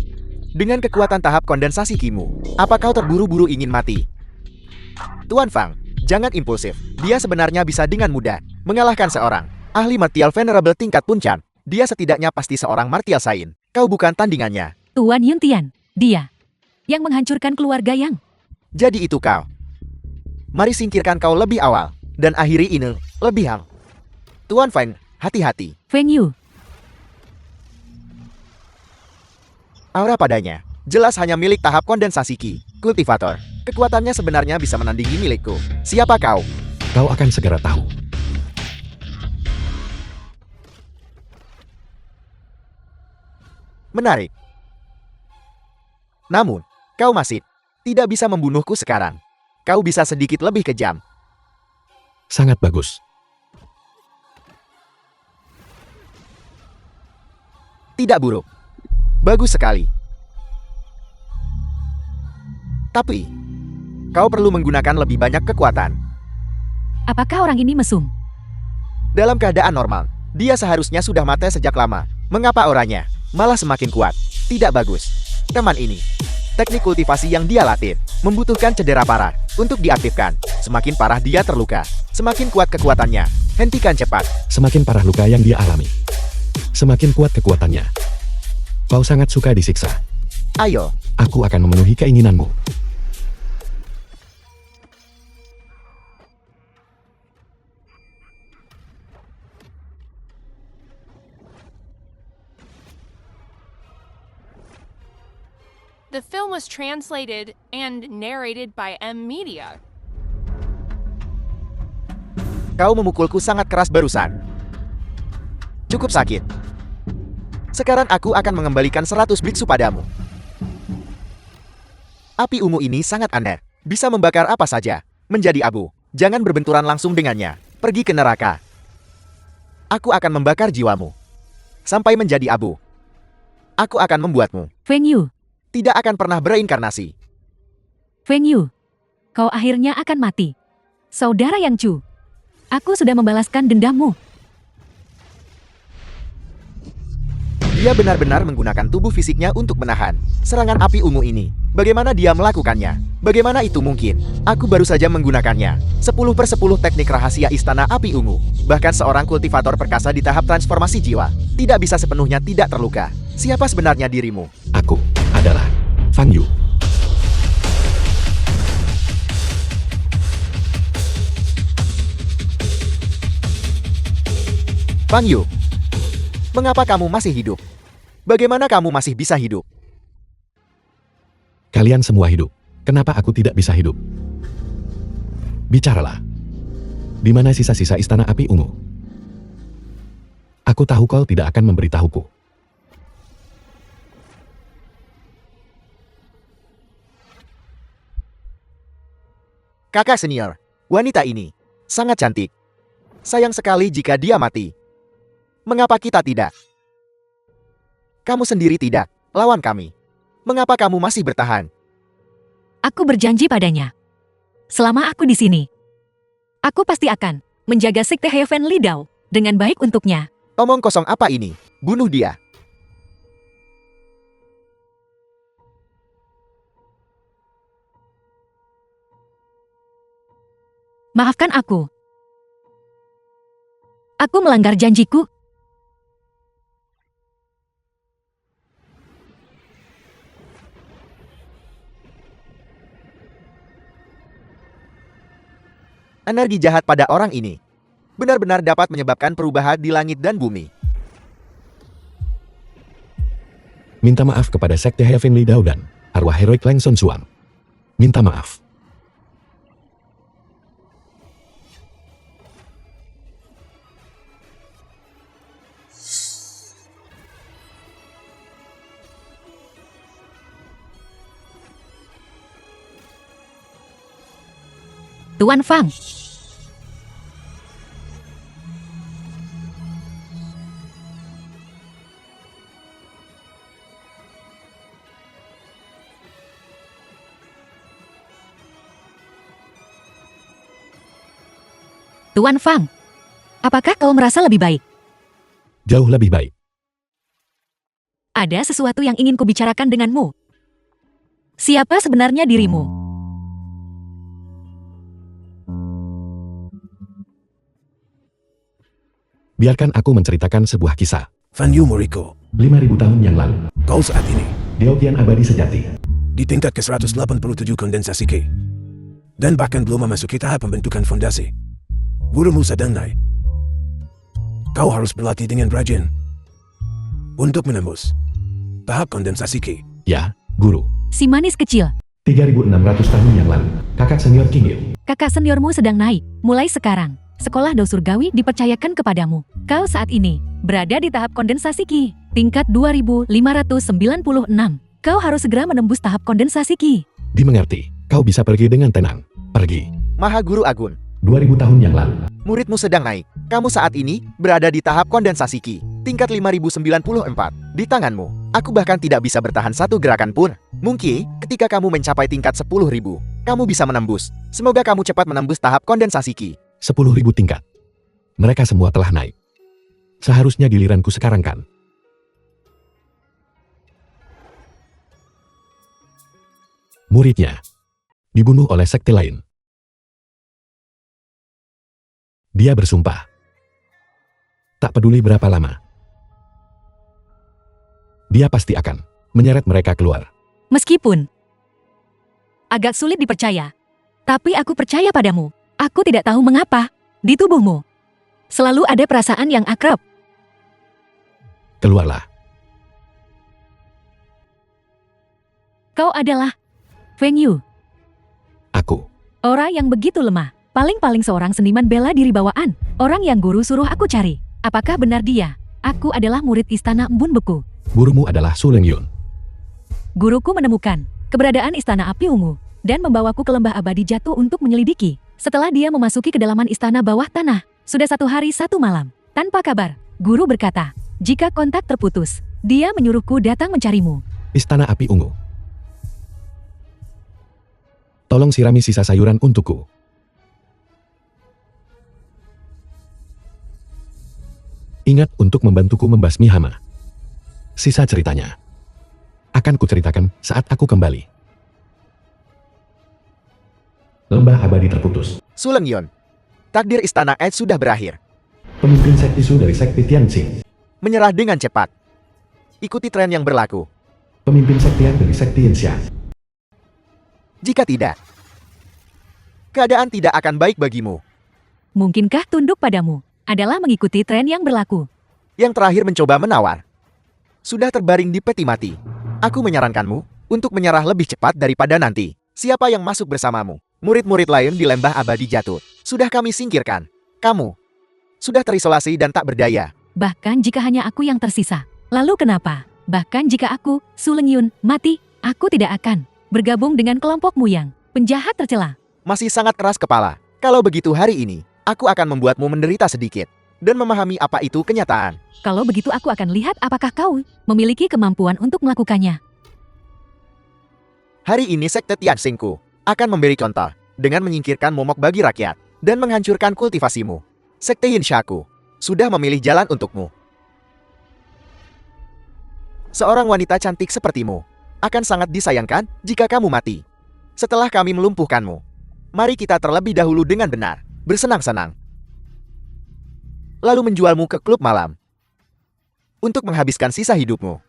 dengan kekuatan tahap kondensasi Kimu, apa kau terburu-buru ingin mati? Tuan Fang, jangan impulsif. Dia sebenarnya bisa dengan mudah mengalahkan seorang ahli martial venerable tingkat puncak. Dia setidaknya pasti seorang martial sain. Kau bukan tandingannya. Tuan Yuntian, dia yang menghancurkan keluarga Yang. Jadi itu kau. Mari singkirkan kau lebih awal dan akhiri ini lebih hang. Tuan Feng, hati-hati. Feng Yu. Aura padanya jelas hanya milik tahap kondensasi Ki, kultivator. Kekuatannya sebenarnya bisa menandingi milikku. Siapa kau? Kau akan segera tahu. Menarik. Namun, kau masih tidak bisa membunuhku sekarang. Kau bisa sedikit lebih kejam. Sangat bagus. Tidak buruk. Bagus sekali. Tapi, kau perlu menggunakan lebih banyak kekuatan. Apakah orang ini mesum? Dalam keadaan normal, dia seharusnya sudah mati sejak lama. Mengapa auranya malah semakin kuat? Tidak bagus. Teman ini, teknik kultivasi yang dia latih membutuhkan cedera parah untuk diaktifkan. Semakin parah dia terluka, semakin kuat kekuatannya. Hentikan cepat. Semakin parah luka yang dia alami, semakin kuat kekuatannya. Kau sangat suka disiksa. Ayo. Aku akan memenuhi keinginanmu. The film was translated and narrated by M Media. Kau memukulku sangat keras barusan. Cukup sakit. Sekarang aku akan mengembalikan 100 biksu padamu. Api ungu ini sangat aneh. Bisa membakar apa saja. Menjadi abu. Jangan berbenturan langsung dengannya. Pergi ke neraka. Aku akan membakar jiwamu. Sampai menjadi abu. Aku akan membuatmu Feng Yu. tidak akan pernah bereinkarnasi. Feng Yu. Kau akhirnya akan mati. Saudara Yang Chu. Aku sudah membalaskan dendammu. Dia benar-benar menggunakan tubuh fisiknya untuk menahan serangan api ungu ini. Bagaimana dia melakukannya? Bagaimana itu mungkin? Aku baru saja menggunakannya. 10/10 teknik rahasia Istana Api Ungu. Bahkan seorang kultivator perkasa di tahap transformasi jiwa tidak bisa sepenuhnya tidak terluka. Siapa sebenarnya dirimu? Aku adalah Fang Yu. Fang Yu. Mengapa kamu masih hidup? Bagaimana kamu masih bisa hidup? Kalian semua hidup. Kenapa aku tidak bisa hidup? Bicaralah. Di mana sisa-sisa Istana Api Ungu? Aku tahu kau tidak akan memberitahuku. Kakak senior, wanita ini sangat cantik. Sayang sekali jika dia mati. Mengapa kita tidak? Kamu sendiri tidak lawan kami. Mengapa kamu masih bertahan? Aku berjanji padanya. Selama aku di sini, Aku pasti akan menjaga Sekte Heavenly Dao dengan baik untuknya. Omong kosong apa ini? Bunuh dia. Maafkan aku. Aku melanggar janjiku. Energi jahat pada orang ini benar-benar dapat menyebabkan perubahan di langit dan bumi. Minta maaf kepada Sekte Heavenly Dao dan arwah heroik Leng Son Suam. Minta maaf. Tuan Fang. Tuan Fang, apakah kau merasa lebih baik? Jauh lebih baik. Ada sesuatu yang ingin kubicarakan denganmu. Siapa sebenarnya dirimu? Biarkan aku menceritakan sebuah kisah. Fan Yu Moriko, 5.000 tahun yang lalu, kau saat ini Deotian abadi sejati. di tingkat ke-187 kondensasi K. Dan bahkan belum memasuki tahap pembentukan fondasi. Gurumu sedang naik. Kau harus berlatih dengan rajin untuk menembus tahap kondensasi K. Ya, guru. Si manis kecil, 3.600 tahun yang lalu, kakak senior King. kakak seniormu sedang naik. Mulai sekarang, sekolah Dao Surgawi dipercayakan kepadamu. Kau saat ini berada di tahap kondensasi Ki, tingkat 2596. Kau harus segera menembus tahap kondensasi Ki. Dimengerti, kau bisa pergi dengan tenang. Pergi. Maha Guru Agun, 2000 tahun yang lalu, muridmu sedang naik. Kamu saat ini berada di tahap kondensasi Ki, tingkat 5094. Di tanganmu, aku bahkan tidak bisa bertahan satu gerakan pun. Mungkin, ketika kamu mencapai tingkat 10.000, kamu bisa menembus. Semoga kamu cepat menembus tahap kondensasi Ki. 10.000 tingkat. Mereka semua telah naik. Seharusnya giliranku sekarang kan? Muridnya dibunuh oleh sekte lain. Dia bersumpah. Tak peduli berapa lama. Dia pasti akan menyeret mereka keluar. Meskipun agak sulit dipercaya, tapi aku percaya padamu. Aku tidak tahu mengapa, di tubuhmu selalu ada perasaan yang akrab. Keluarlah. Kau adalah Feng Yu, Aku. orang yang begitu lemah. Paling-paling seorang seniman bela diri bawaan. Orang yang guru suruh aku cari. Apakah benar dia? Aku adalah murid istana Embun Beku. Gurumu adalah Su Lengyun. Guruku menemukan keberadaan istana api ungu dan membawaku ke lembah abadi jatuh untuk menyelidiki. Setelah dia memasuki kedalaman istana bawah tanah, sudah 1 hari 1 malam. Tanpa kabar, guru berkata, jika kontak terputus, dia menyuruhku datang mencarimu. Istana api ungu. Tolong sirami sisa sayuran untukku. Ingat untuk membantuku membasmi hama. Sisa ceritanya akan kuceritakan saat aku kembali. Lembah abadi terputus. Su Lengyun, takdir istana Ed sudah berakhir. Pemimpin sekti Su dari sekti Tianxing. Menyerah dengan cepat. Ikuti tren yang berlaku. Pemimpin sektian dari sekti Yinsha. Jika tidak, keadaan tidak akan baik bagimu. Mungkinkah tunduk padamu adalah mengikuti tren yang berlaku? Yang terakhir mencoba menawar. Sudah terbaring di peti mati. Aku menyarankanmu untuk menyerah lebih cepat daripada nanti. Siapa yang masuk bersamamu? Murid-murid lain di lembah abadi jatuh. Sudah kami singkirkan. Kamu sudah terisolasi dan tak berdaya. Bahkan jika hanya aku yang tersisa. Lalu kenapa? Bahkan jika aku, Su Lengyun, mati, aku tidak akan bergabung dengan kelompokmu yang penjahat tercela. Masih sangat keras kepala. Kalau begitu hari ini, aku akan membuatmu menderita sedikit dan memahami apa itu kenyataan. Kalau begitu aku akan lihat apakah kau memiliki kemampuan untuk melakukannya. Hari ini Sekte Tianxingku akan memberi contoh dengan menyingkirkan momok bagi rakyat. dan menghancurkan kultivasimu. Sekte Yin Shaku sudah memilih jalan untukmu. Seorang wanita cantik sepertimu akan sangat disayangkan jika kamu mati. Setelah kami melumpuhkanmu, mari kita terlebih dahulu dengan benar bersenang-senang, lalu menjualmu ke klub malam untuk menghabiskan sisa hidupmu.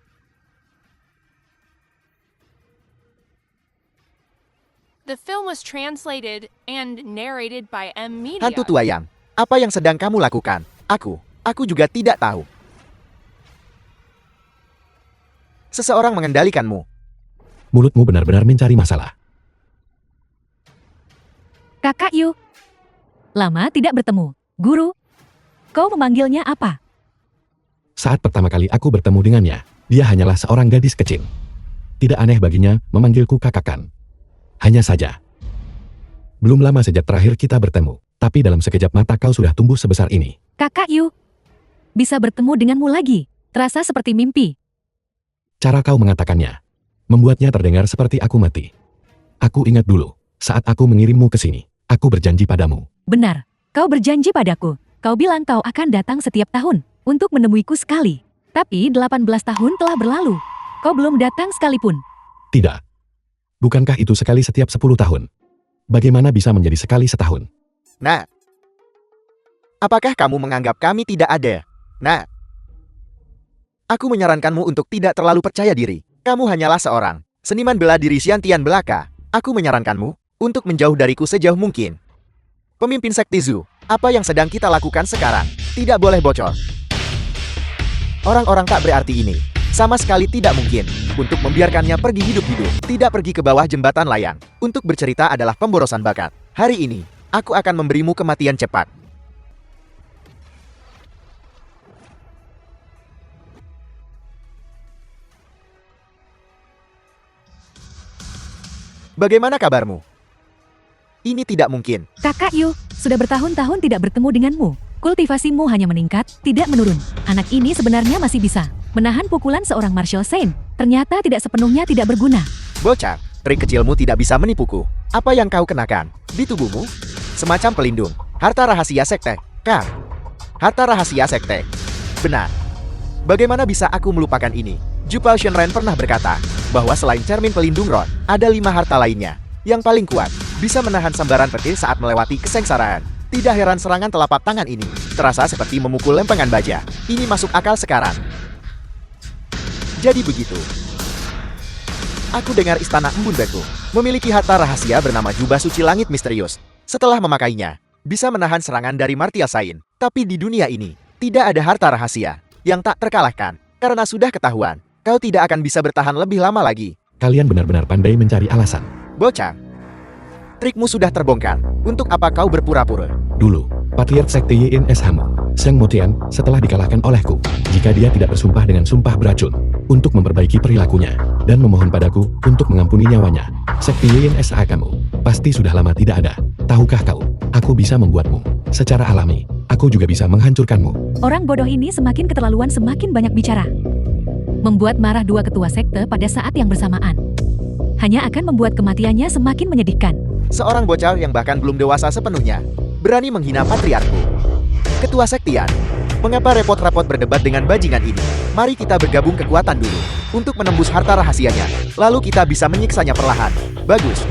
The film was translated and narrated by M Media. Hantu tua yang, apa yang sedang kamu lakukan? Aku juga tidak tahu. Seseorang mengendalikanmu. Mulutmu benar-benar mencari masalah. Kakak Yu. Lama tidak bertemu. Guru, kau memanggilnya apa? Saat pertama kali aku bertemu dengannya, dia hanyalah seorang gadis kecil. Tidak aneh baginya memanggilku kakakan. Hanya saja, belum lama sejak terakhir kita bertemu, tapi dalam sekejap mata kau sudah tumbuh sebesar ini. Kakak Yu. Bisa bertemu denganmu lagi. Terasa seperti mimpi. Cara kau mengatakannya membuatnya terdengar seperti aku mati. Aku ingat dulu, saat aku mengirimmu ke sini, aku berjanji padamu. Benar, kau berjanji padaku. Kau bilang kau akan datang setiap tahun untuk menemuiku sekali. Tapi 18 tahun telah berlalu. Kau belum datang sekalipun. Tidak. Bukankah itu sekali setiap 10 tahun? Bagaimana bisa menjadi sekali setahun? Nah, apakah kamu menganggap kami tidak ada? Nah, aku menyarankanmu untuk tidak terlalu percaya diri. Kamu hanyalah seorang seniman bela diri Xiantian belaka. Aku menyarankanmu untuk menjauh dariku sejauh mungkin. Pemimpin Sekte Zhu, apa yang sedang kita lakukan sekarang tidak boleh bocor. Orang-orang tak berarti ini sama sekali tidak mungkin untuk membiarkannya pergi hidup-hidup. Tidak pergi ke bawah jembatan layang. Untuk bercerita adalah pemborosan bakat. Hari ini, aku akan memberimu kematian cepat. Bagaimana kabarmu? Ini tidak mungkin. Kakak Yu, sudah bertahun-tahun tidak bertemu denganmu. Kultivasimu hanya meningkat, tidak menurun. Anak ini sebenarnya masih bisa menahan pukulan seorang Martial Saint. Ternyata tidak sepenuhnya tidak berguna. Bocah, trik kecilmu tidak bisa menipuku. Apa yang kau kenakan di tubuhmu? Semacam pelindung. Harta rahasia sekte. Harta rahasia sekte. Benar. Bagaimana bisa aku melupakan ini? Jupal Shenren pernah berkata bahwa selain cermin pelindung Ron, ada 5 harta lainnya. Yang paling kuat, bisa menahan sambaran petir saat melewati kesengsaraan. Tidak heran serangan telapak tangan ini terasa seperti memukul lempengan baja. Ini masuk akal sekarang. Jadi begitu. Aku dengar istana Embun Beku memiliki harta rahasia bernama jubah suci langit misterius. Setelah memakainya, bisa menahan serangan dari Martial Saint. Tapi di dunia ini, tidak ada harta rahasia yang tak terkalahkan. Karena sudah ketahuan, kau tidak akan bisa bertahan lebih lama lagi. Kalian benar-benar pandai mencari alasan. Bocah, trikmu sudah terbongkar. Untuk apa kau berpura-pura? Dulu, Patriark Sekte Yin Shamu, Zheng Motian, setelah dikalahkan olehku, jika dia tidak bersumpah dengan sumpah beracun, untuk memperbaiki perilakunya, dan memohon padaku untuk mengampuni nyawanya, Sekte Yin kamu, pasti sudah lama tidak ada. Tahukah kau, aku bisa membuatmu. Secara alami, aku juga bisa menghancurkanmu. Orang bodoh ini semakin keterlaluan semakin banyak bicara. Membuat marah 2 ketua sekte pada saat yang bersamaan. Hanya akan membuat kematiannya semakin menyedihkan. Seorang bocah yang bahkan belum dewasa sepenuhnya berani menghina patriarku. Ketua Sektian, mengapa repot-repot berdebat dengan bajingan ini? Mari kita bergabung kekuatan dulu untuk menembus harta rahasianya. Lalu kita bisa menyiksanya perlahan. Bagus.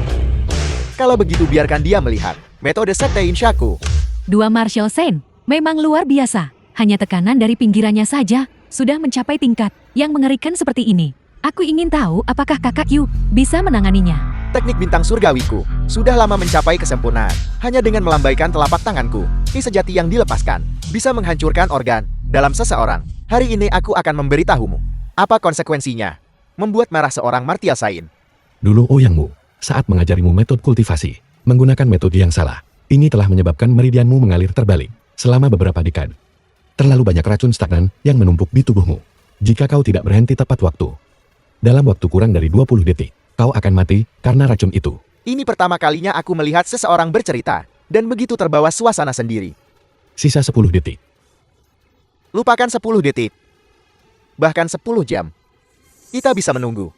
Kalau begitu biarkan dia melihat metode Sekte Yin Shaku. 2 Martial Saint memang luar biasa. Hanya tekanan dari pinggirannya saja sudah mencapai tingkat yang mengerikan seperti ini. Aku ingin tahu apakah kakak Yu bisa menanganinya. Teknik bintang surgawiku sudah lama mencapai kesempurnaan. Hanya dengan melambaikan telapak tanganku, ki sejati yang dilepaskan bisa menghancurkan organ dalam seseorang. Hari ini aku akan memberitahumu apa konsekuensinya membuat marah seorang Martial Saint. Dulu Ouyangmu, saat mengajarimu metode kultivasi, menggunakan metode yang salah. Ini telah menyebabkan meridianmu mengalir terbalik selama beberapa dekade. Terlalu banyak racun stagnan yang menumpuk di tubuhmu. Jika kau tidak berhenti tepat waktu, dalam waktu kurang dari 20 detik, kau akan mati karena racun itu. Ini pertama kalinya aku melihat seseorang bercerita, dan begitu terbawa suasana sendiri. Sisa 10 detik. Lupakan 10 detik. Bahkan 10 jam. Kita bisa menunggu.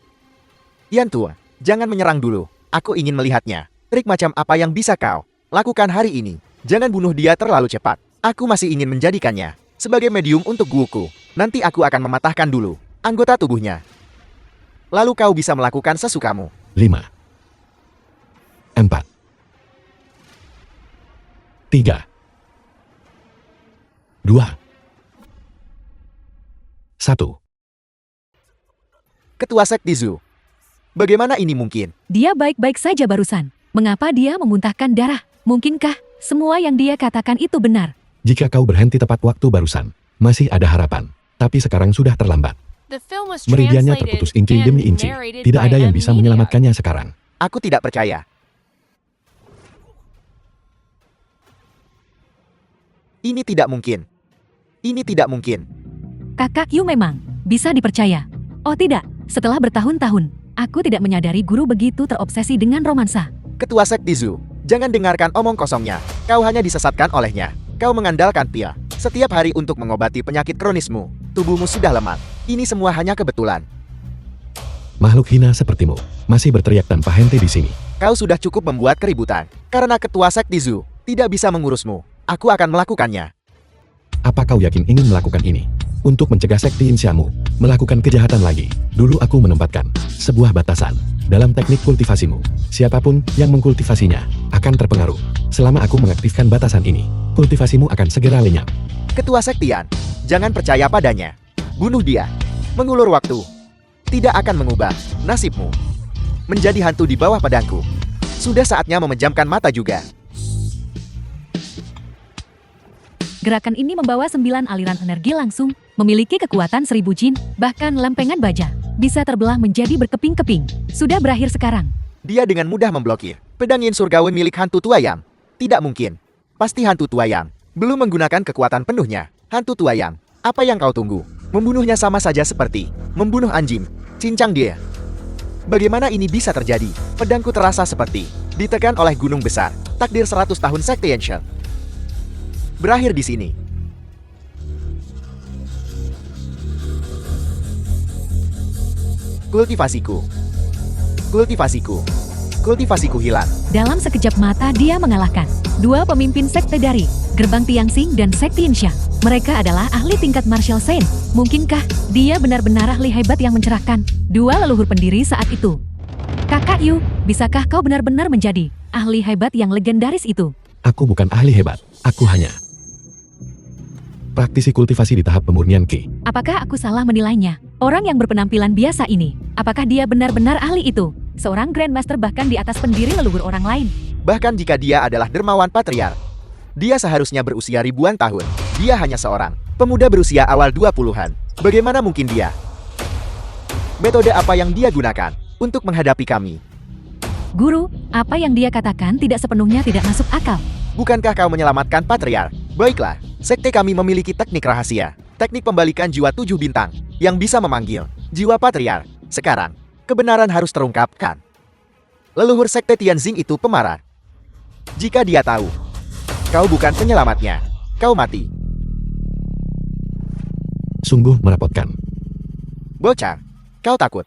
Yan Tua, jangan menyerang dulu. Aku ingin melihatnya. Trik macam apa yang bisa kau lakukan hari ini? Jangan bunuh dia terlalu cepat. Aku masih ingin menjadikannya sebagai medium untuk guruku. Nanti aku akan mematahkan dulu anggota tubuhnya. Lalu kau bisa melakukan sesukamu. 5, 4, 3, 2, 1. Ketua Sekti Zu. Bagaimana ini mungkin? Dia baik-baik saja barusan. Mengapa dia memuntahkan darah? Mungkinkah semua yang dia katakan itu benar? Jika kau berhenti tepat waktu barusan, masih ada harapan. Tapi sekarang sudah terlambat. The film was Meridiannya translated terputus inci and demi inci. narrated Tidak by ada yang M. bisa Media. menyelamatkannya sekarang. Aku tidak percaya. Ini tidak mungkin. Ini tidak mungkin. Kakak Yu memang bisa dipercaya. Oh tidak, setelah bertahun-tahun, aku tidak menyadari guru begitu terobsesi dengan romansa. Ketua Sekti Zu, jangan dengarkan omong kosongnya. Kau hanya disesatkan olehnya. Kau mengandalkan pil setiap hari untuk mengobati penyakit kronismu. Tubuhmu sudah lemah. Ini semua hanya kebetulan. Makhluk hina sepertimu masih berteriak tanpa henti di sini. Kau sudah cukup membuat keributan. Karena Ketua Sekti Zu tidak bisa mengurusmu. Aku akan melakukannya. Apa kau yakin ingin melakukan ini? Untuk mencegah sekti insyamu melakukan kejahatan lagi. Dulu aku menempatkan sebuah batasan dalam teknik kultivasimu. Siapapun yang mengkultivasinya akan terpengaruh. Selama aku mengaktifkan batasan ini, kultivasimu akan segera lenyap. Ketua Sektian, jangan percaya padanya. Bunuh dia. Mengulur waktu. Tidak akan mengubah nasibmu. Menjadi hantu di bawah pedangku. Sudah saatnya memejamkan mata juga. Gerakan ini membawa 9 aliran energi langsung, memiliki kekuatan 1000 jin, bahkan lempengan baja. Bisa terbelah menjadi berkeping-keping. Sudah berakhir sekarang. Dia dengan mudah memblokir pedang yin surgawi milik hantu tua yang. Tidak mungkin. Pasti hantu tua yang belum menggunakan kekuatan penuhnya. Hantu tua yang, apa yang kau tunggu? Membunuhnya sama saja seperti membunuh anjing. Cincang dia. Bagaimana ini bisa terjadi? Pedangku terasa seperti ditekan oleh gunung besar. Takdir 100 tahun Sekte Ancient berakhir di sini. Kultivasiku. Kultivasiku. Kultivasiku hilang. Dalam sekejap mata dia mengalahkan 2 pemimpin sekte dari Gerbang Tianxing dan Sekti Insha. Mereka adalah ahli tingkat martial saint. Mungkinkah dia benar-benar ahli hebat yang mencerahkan? 2 leluhur pendiri saat itu. Kakak Yu, bisakah kau benar-benar menjadi ahli hebat yang legendaris itu? Aku bukan ahli hebat. Aku hanya praktisi kultivasi di tahap pemurnian Ki. Apakah aku salah menilainya? Orang yang berpenampilan biasa ini, apakah dia benar-benar ahli itu? Seorang Grandmaster bahkan di atas pendiri leluhur orang lain. Bahkan jika dia adalah dermawan patriar, dia seharusnya berusia ribuan tahun. Dia hanya seorang pemuda berusia awal 20-an. Bagaimana mungkin dia? Metode apa yang dia gunakan untuk menghadapi kami? Guru, apa yang dia katakan tidak sepenuhnya tidak masuk akal. Bukankah kau menyelamatkan patriar? Baiklah, sekte kami memiliki teknik rahasia. Teknik pembalikan jiwa 7 bintang yang bisa memanggil jiwa patriar. Sekarang, kebenaran harus terungkapkan. Leluhur sekte Tianxing itu pemarah. Jika dia tahu, kau bukan penyelamatnya, kau mati. Sungguh merepotkan. Bocah, kau takut.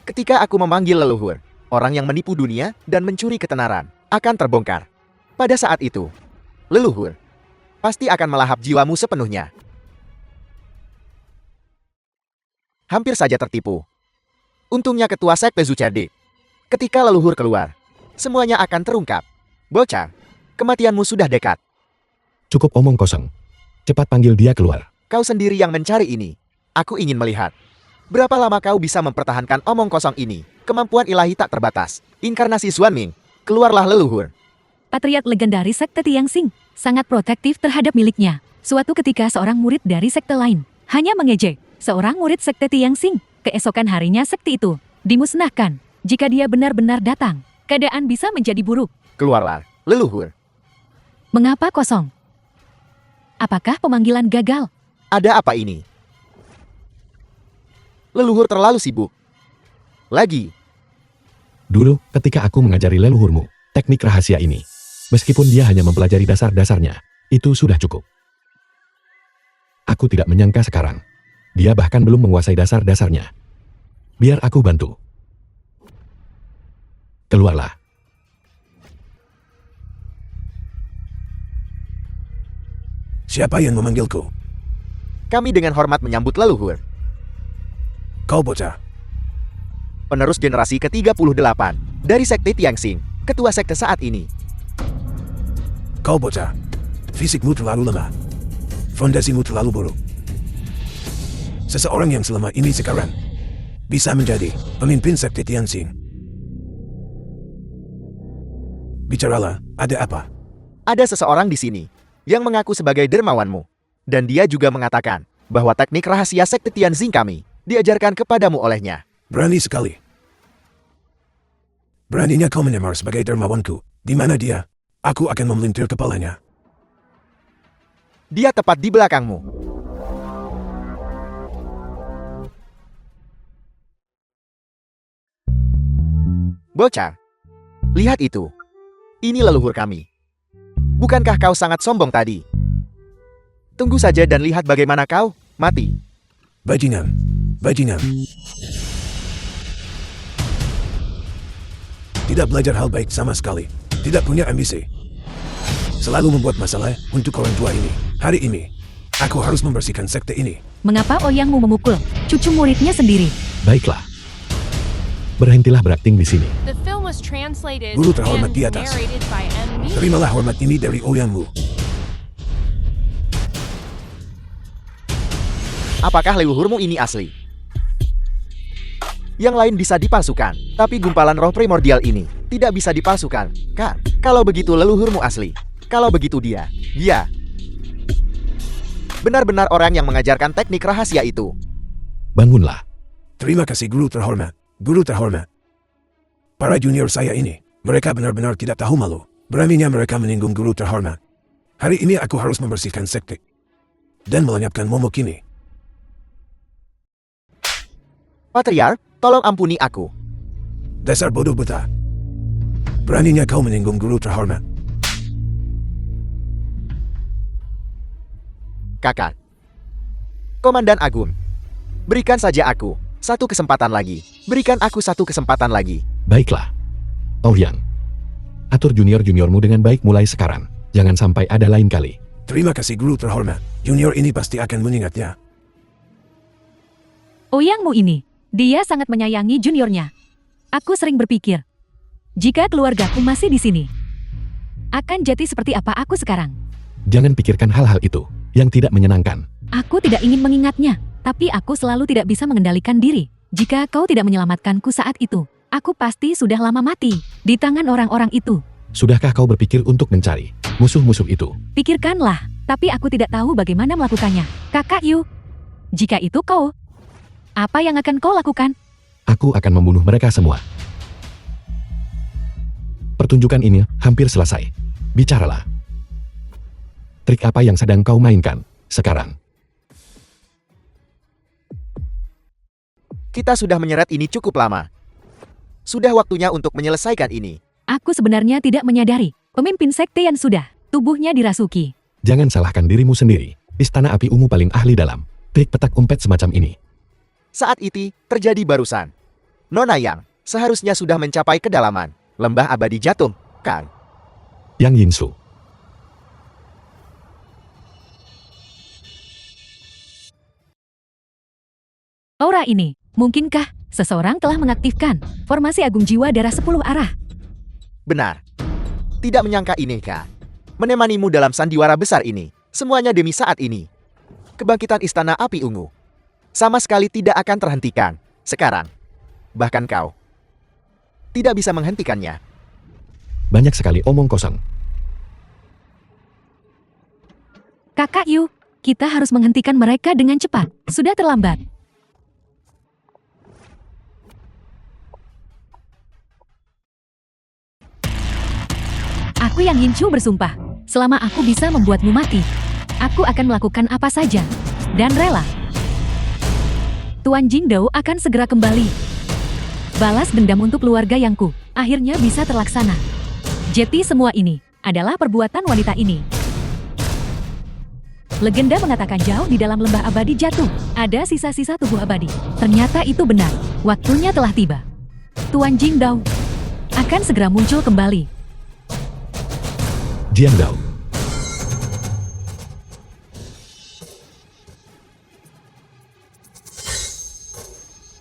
Ketika aku memanggil leluhur, orang yang menipu dunia dan mencuri ketenaran akan terbongkar. Pada saat itu, leluhur pasti akan melahap jiwamu sepenuhnya. Hampir saja tertipu. Untungnya ketua sekte Zu cerdik. Ketika leluhur keluar, semuanya akan terungkap. Bocah, kematianmu sudah dekat. Cukup omong kosong. Cepat panggil dia keluar. Kau sendiri yang mencari ini. Aku ingin melihat. Berapa lama kau bisa mempertahankan omong kosong ini? Kemampuan ilahi tak terbatas. Inkarnasi Xuanming. Keluarlah leluhur. Patriark legendaris sekte Tianxing sangat protektif terhadap miliknya. Suatu ketika seorang murid dari sekte lain hanya mengejek seorang murid sekte Tianxing. Keesokan harinya sekte itu dimusnahkan. Jika dia benar-benar datang, keadaan bisa menjadi buruk. Keluarlah, leluhur. Mengapa kosong? Apakah pemanggilan gagal? Ada apa ini? Leluhur terlalu sibuk. Lagi. Dulu, ketika aku mengajari leluhurmu teknik rahasia ini, meskipun dia hanya mempelajari dasar-dasarnya, itu sudah cukup. Aku tidak menyangka sekarang. Dia bahkan belum menguasai dasar-dasarnya. Biar aku bantu. Keluarlah. Siapa yang memanggilku? Kami dengan hormat menyambut leluhur. Kau bocah. Penerus generasi ke-38 dari Sekte Tianxing, ketua sekte saat ini. Kau bocah. Fisikmu terlalu lemah. Fondasimu terlalu buruk. Seseorang yang selama ini sekarang bisa menjadi pemimpin Sekte Tianxing. Bicaralah, ada apa? Ada seseorang di sini yang mengaku sebagai dermawanmu. Dan dia juga mengatakan bahwa teknik rahasia Sekte Tianxing kami diajarkan kepadamu olehnya. Berani sekali. Beraninya kau menyamar sebagai dermawanku. Di mana dia? Aku akan memelintir kepalanya. Dia tepat di belakangmu. Bocah, lihat itu. Ini leluhur kami. Bukankah kau sangat sombong tadi? Tunggu saja dan lihat bagaimana kau mati. Bajingan. Bajingan. Tidak belajar hal baik sama sekali. Tidak punya ambisi. Selalu membuat masalah untuk orang tua ini. Hari ini, aku harus membersihkan sekte ini. Mengapa Ouyangmu memukul cucu muridnya sendiri? Baiklah. Berhentilah berakting di sini. The film was translated Guru terhormat and di atas. narrated by M. Mead. Terimalah hormat ini dari Ouyangmu. Apakah leluhurmu ini asli? Yang lain bisa dipalsukan, tapi gumpalan roh primordial ini tidak bisa dipalsukan, kan? Kalau begitu leluhurmu asli. Kalau begitu dia benar-benar orang yang mengajarkan teknik rahasia itu. Bangunlah. Terima kasih guru terhormat. Guru terhormat. Para junior saya ini, mereka benar-benar tidak tahu malu. Beraninya mereka menyinggung guru terhormat. Hari ini aku harus membersihkan sekte dan melenyapkan momok ini. Patriark, tolong ampuni aku. Dasar bodoh buta. Beraninya kau menyinggung guru terhormat. Kakak. Komandan Agung. Berikan saja aku satu kesempatan lagi. Berikan aku satu kesempatan lagi. Baiklah. Ouyang. Atur junior-juniormu dengan baik mulai sekarang. Jangan sampai ada lain kali. Terima kasih guru terhormat. Junior ini pasti akan mengingatnya. Ouyangmu ini, dia sangat menyayangi juniornya. Aku sering berpikir, jika keluargaku masih di sini, akan jadi seperti apa aku sekarang. Jangan pikirkan hal-hal itu yang tidak menyenangkan. Aku tidak ingin mengingatnya, tapi aku selalu tidak bisa mengendalikan diri. Jika kau tidak menyelamatkanku saat itu, aku pasti sudah lama mati di tangan orang-orang itu. Sudahkah kau berpikir untuk mencari musuh-musuh itu? Pikirkanlah, tapi aku tidak tahu bagaimana melakukannya. Kakak Yu, jika itu kau, apa yang akan kau lakukan? Aku akan membunuh mereka semua. Pertunjukan ini hampir selesai. Bicaralah. Trik apa yang sedang kau mainkan sekarang? Kita sudah menyeret ini cukup lama. Sudah waktunya untuk menyelesaikan ini. Aku sebenarnya tidak menyadari, pemimpin sekte yang sudah, tubuhnya dirasuki. Jangan salahkan dirimu sendiri. Istana Api Ungu paling ahli dalam trik petak umpet semacam ini. Saat itu, terjadi barusan. Nona Yang seharusnya sudah mencapai kedalaman lembah abadi Jatum, kan? Yang Yinsu. Aura ini, mungkinkah seseorang telah mengaktifkan formasi agung jiwa darah 10 arah? Benar. Tidak menyangka ini, Kak. Menemanimu dalam sandiwara besar ini. Semuanya demi saat ini. Kebangkitan Istana Api Ungu sama sekali tidak akan terhentikan. Sekarang, bahkan kau tidak bisa menghentikannya. Banyak sekali omong kosong. Kakak Yu, kita harus menghentikan mereka dengan cepat. Sudah terlambat. Aku yang Yinchu bersumpah, selama aku bisa membuatmu mati, aku akan melakukan apa saja. Dan rela. Tuan Jingdou akan segera kembali. Balas dendam untuk keluarga Yangku akhirnya bisa terlaksana. Jadi semua ini adalah perbuatan wanita ini. Legenda mengatakan jauh di dalam lembah abadi Jatuh ada sisa-sisa tubuh abadi. Ternyata itu benar. Waktunya telah tiba. Tuan Jingdou akan segera muncul kembali. Jiang Dao.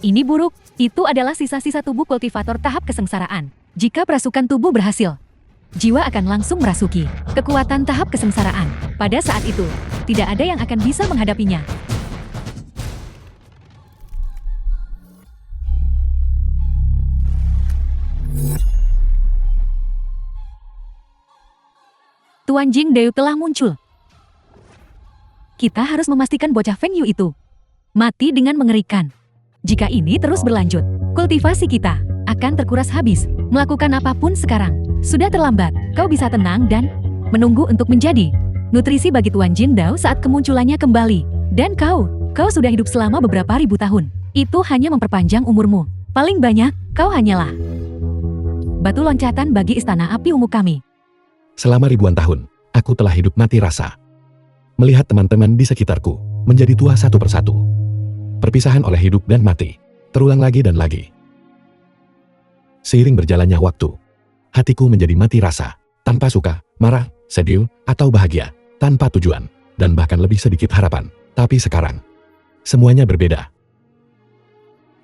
Ini buruk. Itu adalah sisa-sisa tubuh kultivator tahap kesengsaraan. Jika perasukan tubuh berhasil, jiwa akan langsung merasuki kekuatan tahap kesengsaraan. Pada saat itu, tidak ada yang akan bisa menghadapinya. Tuan Jingdao telah muncul. Kita harus memastikan bocah Feng Yu itu mati dengan mengerikan. Jika ini terus berlanjut, kultivasi kita akan terkuras habis. Melakukan apapun sekarang sudah terlambat. Kau bisa tenang dan menunggu untuk menjadi nutrisi bagi Tuan Jingdao saat kemunculannya kembali. Dan kau sudah hidup selama beberapa ribu tahun. Itu hanya memperpanjang umurmu. Paling banyak, kau hanyalah batu loncatan bagi istana api ungu kami. Selama ribuan tahun, aku telah hidup mati rasa. Melihat teman-teman di sekitarku menjadi tua satu persatu. Perpisahan oleh hidup dan mati, terulang lagi dan lagi. Seiring berjalannya waktu, hatiku menjadi mati rasa, tanpa suka, marah, sedih, atau bahagia, tanpa tujuan, dan bahkan lebih sedikit harapan. Tapi sekarang, semuanya berbeda.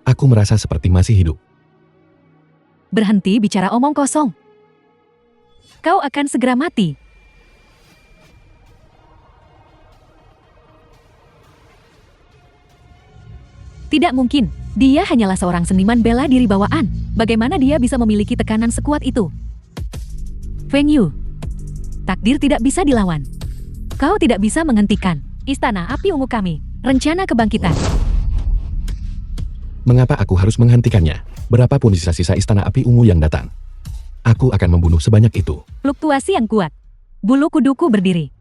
Aku merasa seperti masih hidup. Berhenti bicara omong kosong. Kau akan segera mati. Tidak mungkin, dia hanyalah seorang seniman bela diri bawaan. Bagaimana dia bisa memiliki tekanan sekuat itu? Feng Yu, takdir tidak bisa dilawan. Kau tidak bisa menghentikan istana api ungu kami. Rencana kebangkitan. Mengapa aku harus menghentikannya? Berapapun sisa-sisa istana api ungu yang datang, aku akan membunuh sebanyak itu. Fluktuasi yang kuat. Bulu kuduku berdiri.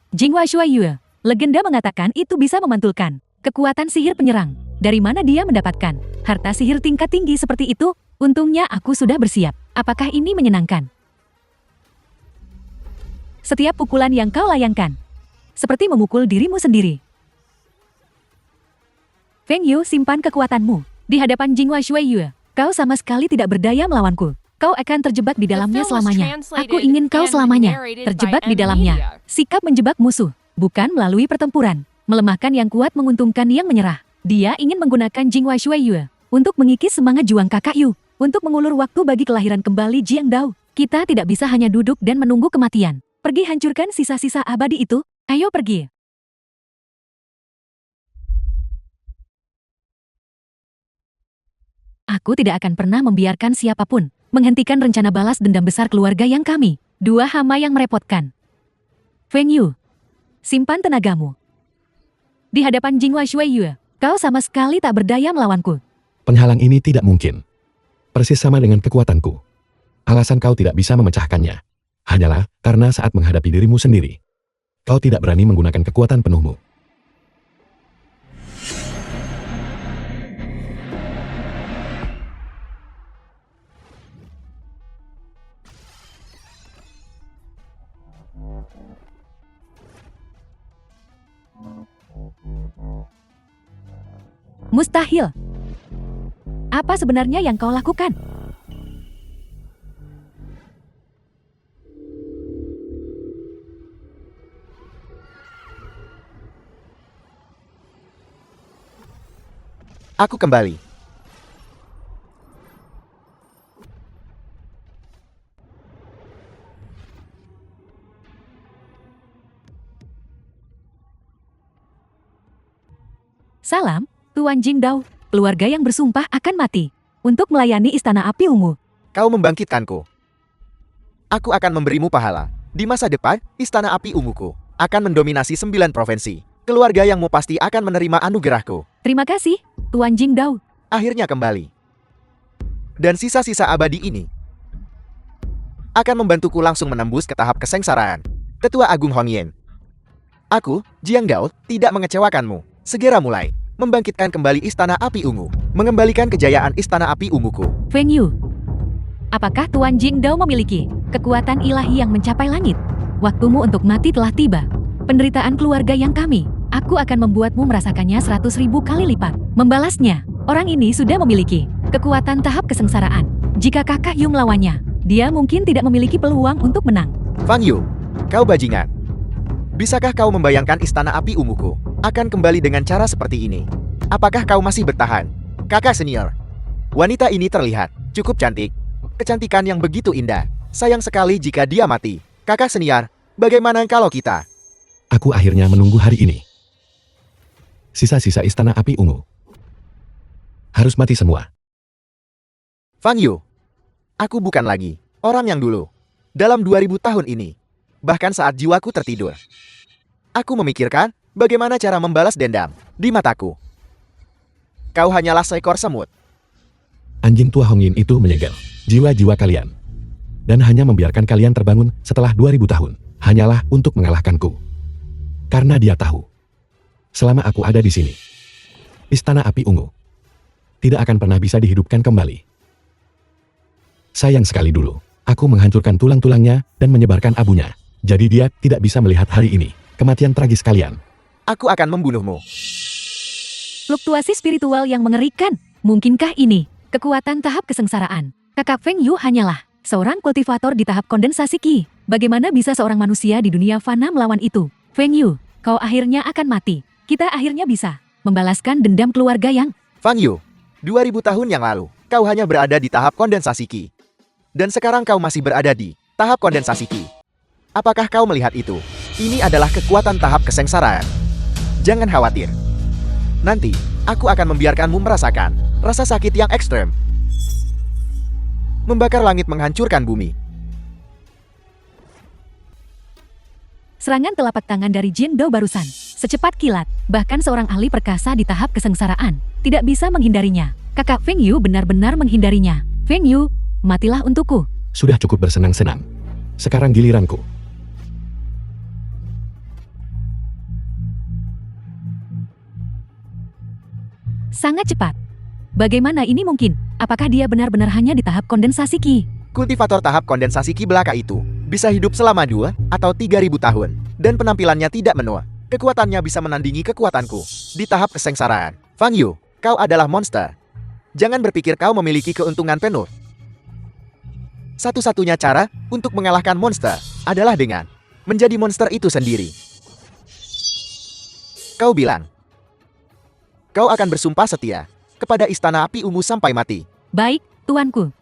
Jinghua Shuaiyue, legenda mengatakan itu bisa memantulkan kekuatan sihir penyerang. Dari mana dia mendapatkan harta sihir tingkat tinggi seperti itu? Untungnya aku sudah bersiap. Apakah ini menyenangkan? Setiap pukulan yang kau layangkan, seperti memukul dirimu sendiri. Feng Yu, simpan kekuatanmu. Di hadapan Jinghua Shuaiyue, kau sama sekali tidak berdaya melawanku. Kau akan terjebak di dalamnya selamanya. Aku ingin kau selamanya terjebak di dalamnya. Sikap menjebak musuh, bukan melalui pertempuran. Melemahkan yang kuat menguntungkan yang menyerah. Dia ingin menggunakan Jinghua Shuaiyue untuk mengikis semangat juang kakak Yu, untuk mengulur waktu bagi kelahiran kembali Jiang Dao. Kita tidak bisa hanya duduk dan menunggu kematian. Pergi hancurkan sisa-sisa abadi itu. Ayo pergi. Aku tidak akan pernah membiarkan siapapun menghentikan rencana balas dendam besar keluarga yang kami. Dua hama yang merepotkan. Feng Yu, simpan tenagamu. Di hadapan Jinghua Shuaiyue, kau sama sekali tak berdaya melawanku. Penghalang ini tidak mungkin. Persis sama dengan kekuatanku. Alasan kau tidak bisa memecahkannya hanyalah karena saat menghadapi dirimu sendiri, kau tidak berani menggunakan kekuatan penuhmu. Mustahil. Apa sebenarnya yang kau lakukan? Aku kembali. Salam, Tuan Jingdao. Keluarga yang bersumpah akan mati untuk melayani istana api ungu. Kau membangkitkanku. Aku akan memberimu pahala. Di masa depan, istana api unguku akan mendominasi 9 provinsi. Keluarga yangmu pasti akan menerima anugerahku. Terima kasih, Tuan Jingdao. Akhirnya kembali. Dan sisa-sisa abadi ini akan membantuku langsung menembus ke tahap kesengsaraan. Ketua Agung Hongyan. Aku, Jiang Dao, tidak mengecewakanmu. Segera mulai. Membangkitkan kembali istana api ungu. Mengembalikan kejayaan istana api unguku. Feng Yu, apakah Tuan Jingdao memiliki kekuatan ilahi yang mencapai langit? Waktumu untuk mati telah tiba. Penderitaan keluarga yang kami, aku akan membuatmu merasakannya 100.000 kali lipat. Membalasnya, orang ini sudah memiliki kekuatan tahap kesengsaraan. Jika kakak Yu melawannya, dia mungkin tidak memiliki peluang untuk menang. Fang Yu, kau bajingan. Bisakah kau membayangkan istana api unguku akan kembali dengan cara seperti ini? Apakah kau masih bertahan? Kakak senior. Wanita ini terlihat cukup cantik. Kecantikan yang begitu indah. Sayang sekali jika dia mati. Kakak senior, bagaimana kalau kita? Aku akhirnya menunggu hari ini. Sisa-sisa istana api ungu harus mati semua. Fang Yu, aku bukan lagi orang yang dulu. Dalam 2000 tahun ini, bahkan saat jiwaku tertidur, aku memikirkan bagaimana cara membalas dendam di mataku. Kau hanyalah seekor semut. Anjing tua Hong Yin itu menyegel jiwa-jiwa kalian. Dan hanya membiarkan kalian terbangun setelah 2000 tahun. Hanyalah untuk mengalahkanku. Karena dia tahu. Selama aku ada di sini, istana api ungu tidak akan pernah bisa dihidupkan kembali. Sayang sekali dulu, aku menghancurkan tulang-tulangnya dan menyebarkan abunya. Jadi dia tidak bisa melihat hari ini, kematian tragis kalian. Aku akan membunuhmu. Fluktuasi spiritual yang mengerikan. Mungkinkah ini kekuatan tahap kesengsaraan? Kakak Feng Yu hanyalah seorang kultivator di tahap kondensasi Qi. Bagaimana bisa seorang manusia di dunia fana melawan itu? Feng Yu, kau akhirnya akan mati. Kita akhirnya bisa membalaskan dendam keluarga yang... Fang Yu, 2000 tahun yang lalu, kau hanya berada di tahap kondensasi Qi. Dan sekarang kau masih berada di tahap kondensasi Qi. Apakah kau melihat itu? Ini adalah kekuatan tahap kesengsaraan. Jangan khawatir. Nanti, aku akan membiarkanmu merasakan rasa sakit yang ekstrem. Membakar langit menghancurkan bumi. Serangan telapak tangan dari Jin Do barusan. Secepat kilat, bahkan seorang ahli perkasa di tahap kesengsaraan tidak bisa menghindarinya. Kakak Feng Yu benar-benar menghindarinya. Feng Yu, matilah untukku. Sudah cukup bersenang-senang. Sekarang giliranku. Sangat cepat. Bagaimana ini mungkin? Apakah dia benar-benar hanya di tahap kondensasi Qi? Kultivator tahap kondensasi Qi belaka itu bisa hidup selama 2 atau 3000 tahun. Dan penampilannya tidak menua. Kekuatannya bisa menandingi kekuatanku di tahap kesengsaraan. Fang Yu, kau adalah monster. Jangan berpikir kau memiliki keuntungan penuh. Satu-satunya cara untuk mengalahkan monster adalah dengan menjadi monster itu sendiri. Kau bilang, kau akan bersumpah setia kepada istana api ungu sampai mati. Baik, tuanku.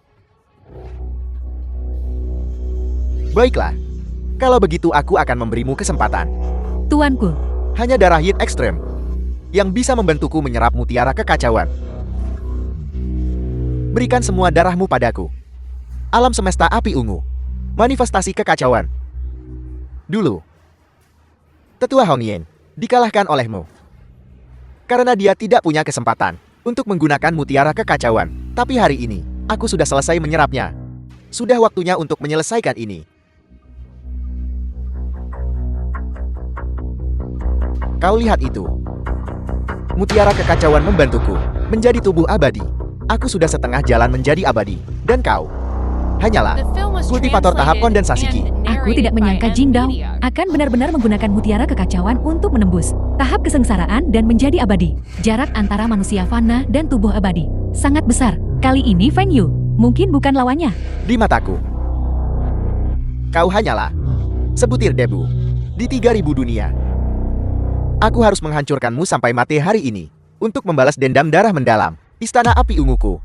Baiklah. Kalau begitu aku akan memberimu kesempatan. Tuanku. Hanya darah hit ekstrem yang bisa membantuku menyerap mutiara kekacauan. Berikan semua darahmu padaku. Alam semesta api ungu. Manifestasi kekacauan. Dulu, Tetua Hong Yin dikalahkan olehmu. Karena dia tidak punya kesempatan untuk menggunakan mutiara kekacauan. Tapi hari ini, aku sudah selesai menyerapnya. Sudah waktunya untuk menyelesaikan ini. Kau lihat itu. Mutiara kekacauan membantuku menjadi tubuh abadi. Aku sudah setengah jalan menjadi abadi. Dan kau hanyalah The film was kultivator tahap translated kondensasi Qi. and Aku narrated tidak by menyangka M. Jin Dao Media. akan benar-benar menggunakan mutiara kekacauan untuk menembus tahap kesengsaraan dan menjadi abadi. Jarak antara manusia fana dan tubuh abadi sangat besar. Kali ini Feng Yu mungkin bukan lawannya. Di mataku, kau hanyalah sebutir debu di 3000 dunia. Aku harus menghancurkanmu sampai mati hari ini untuk membalas dendam darah mendalam istana api unguku.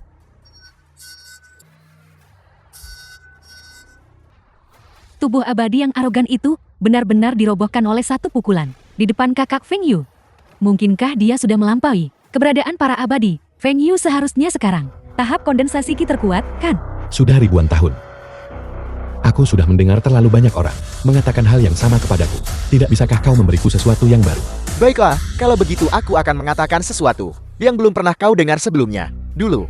Tubuh abadi yang arogan itu benar-benar dirobohkan oleh satu pukulan di depan kakak Feng Yu. Mungkinkah dia sudah melampaui keberadaan para abadi? Feng Yu seharusnya sekarang tahap kondensasi Qi terkuat, kan? Sudah ribuan tahun. Aku sudah mendengar terlalu banyak orang mengatakan hal yang sama kepadaku. Tidak bisakah kau memberiku sesuatu yang baru? Baiklah, kalau begitu aku akan mengatakan sesuatu yang belum pernah kau dengar sebelumnya. Dulu,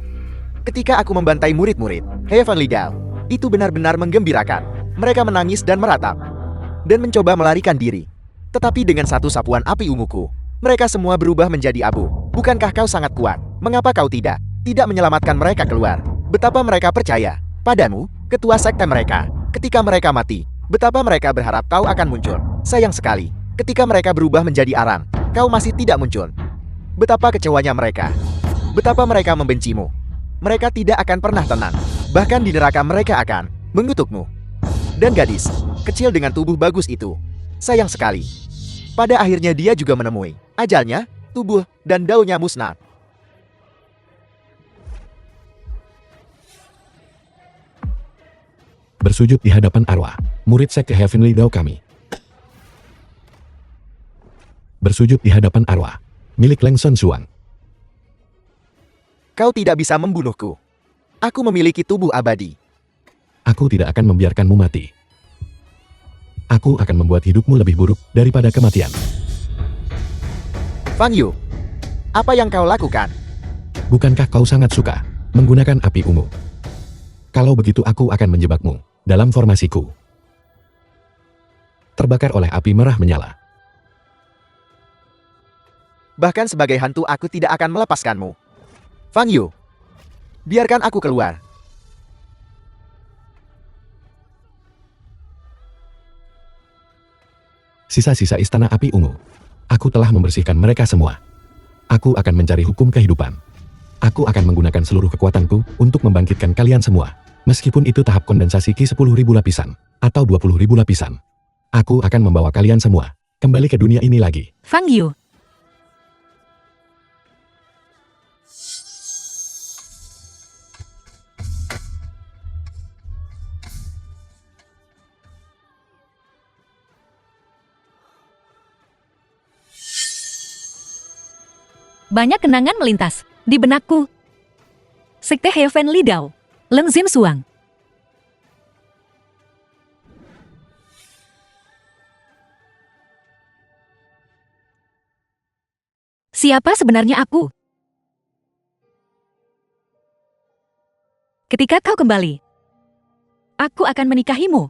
ketika aku membantai murid-murid Heavenly Dao, itu benar-benar menggembirakan. Mereka menangis dan meratap, dan mencoba melarikan diri. Tetapi dengan satu sapuan api unguku, mereka semua berubah menjadi abu. Bukankah kau sangat kuat? Mengapa kau tidak menyelamatkan mereka keluar? Betapa mereka percaya padamu, ketua sekte mereka. Ketika mereka mati, betapa mereka berharap kau akan muncul. Sayang sekali, ketika mereka berubah menjadi arang, kau masih tidak muncul. Betapa kecewanya mereka. Betapa mereka membencimu. Mereka tidak akan pernah tenang. Bahkan di neraka mereka akan mengutukmu. Dan gadis kecil dengan tubuh bagus itu. Sayang sekali. Pada akhirnya dia juga menemui ajalnya, tubuh dan daunnya musnah. Bersujud di hadapan arwah, murid sekte Heavenly Dao kami. Bersujud di hadapan arwah, milik Leng Son Suang. Kau tidak bisa membunuhku. Aku memiliki tubuh abadi. Aku tidak akan membiarkanmu mati. Aku akan membuat hidupmu lebih buruk daripada kematian. Fang Yu, apa yang kau lakukan? Bukankah kau sangat suka menggunakan api ungu? Kalau begitu aku akan menjebakmu dalam formasiku. Terbakar oleh api merah menyala. Bahkan sebagai hantu aku tidak akan melepaskanmu. Fang Yu, biarkan aku keluar. Sisa-sisa istana api ungu. Aku telah membersihkan mereka semua. Aku akan mencari hukum kehidupan. Aku akan menggunakan seluruh kekuatanku untuk membangkitkan kalian semua. Meskipun itu tahap kondensasi Ki 10.000 lapisan, atau 20.000 lapisan. Aku akan membawa kalian semua kembali ke dunia ini lagi. Fang Yu. Banyak kenangan melintas di benakku. Sekte Heavenly Dao, Leng Zin Suang. Siapa sebenarnya aku? Ketika kau kembali, aku akan menikahimu.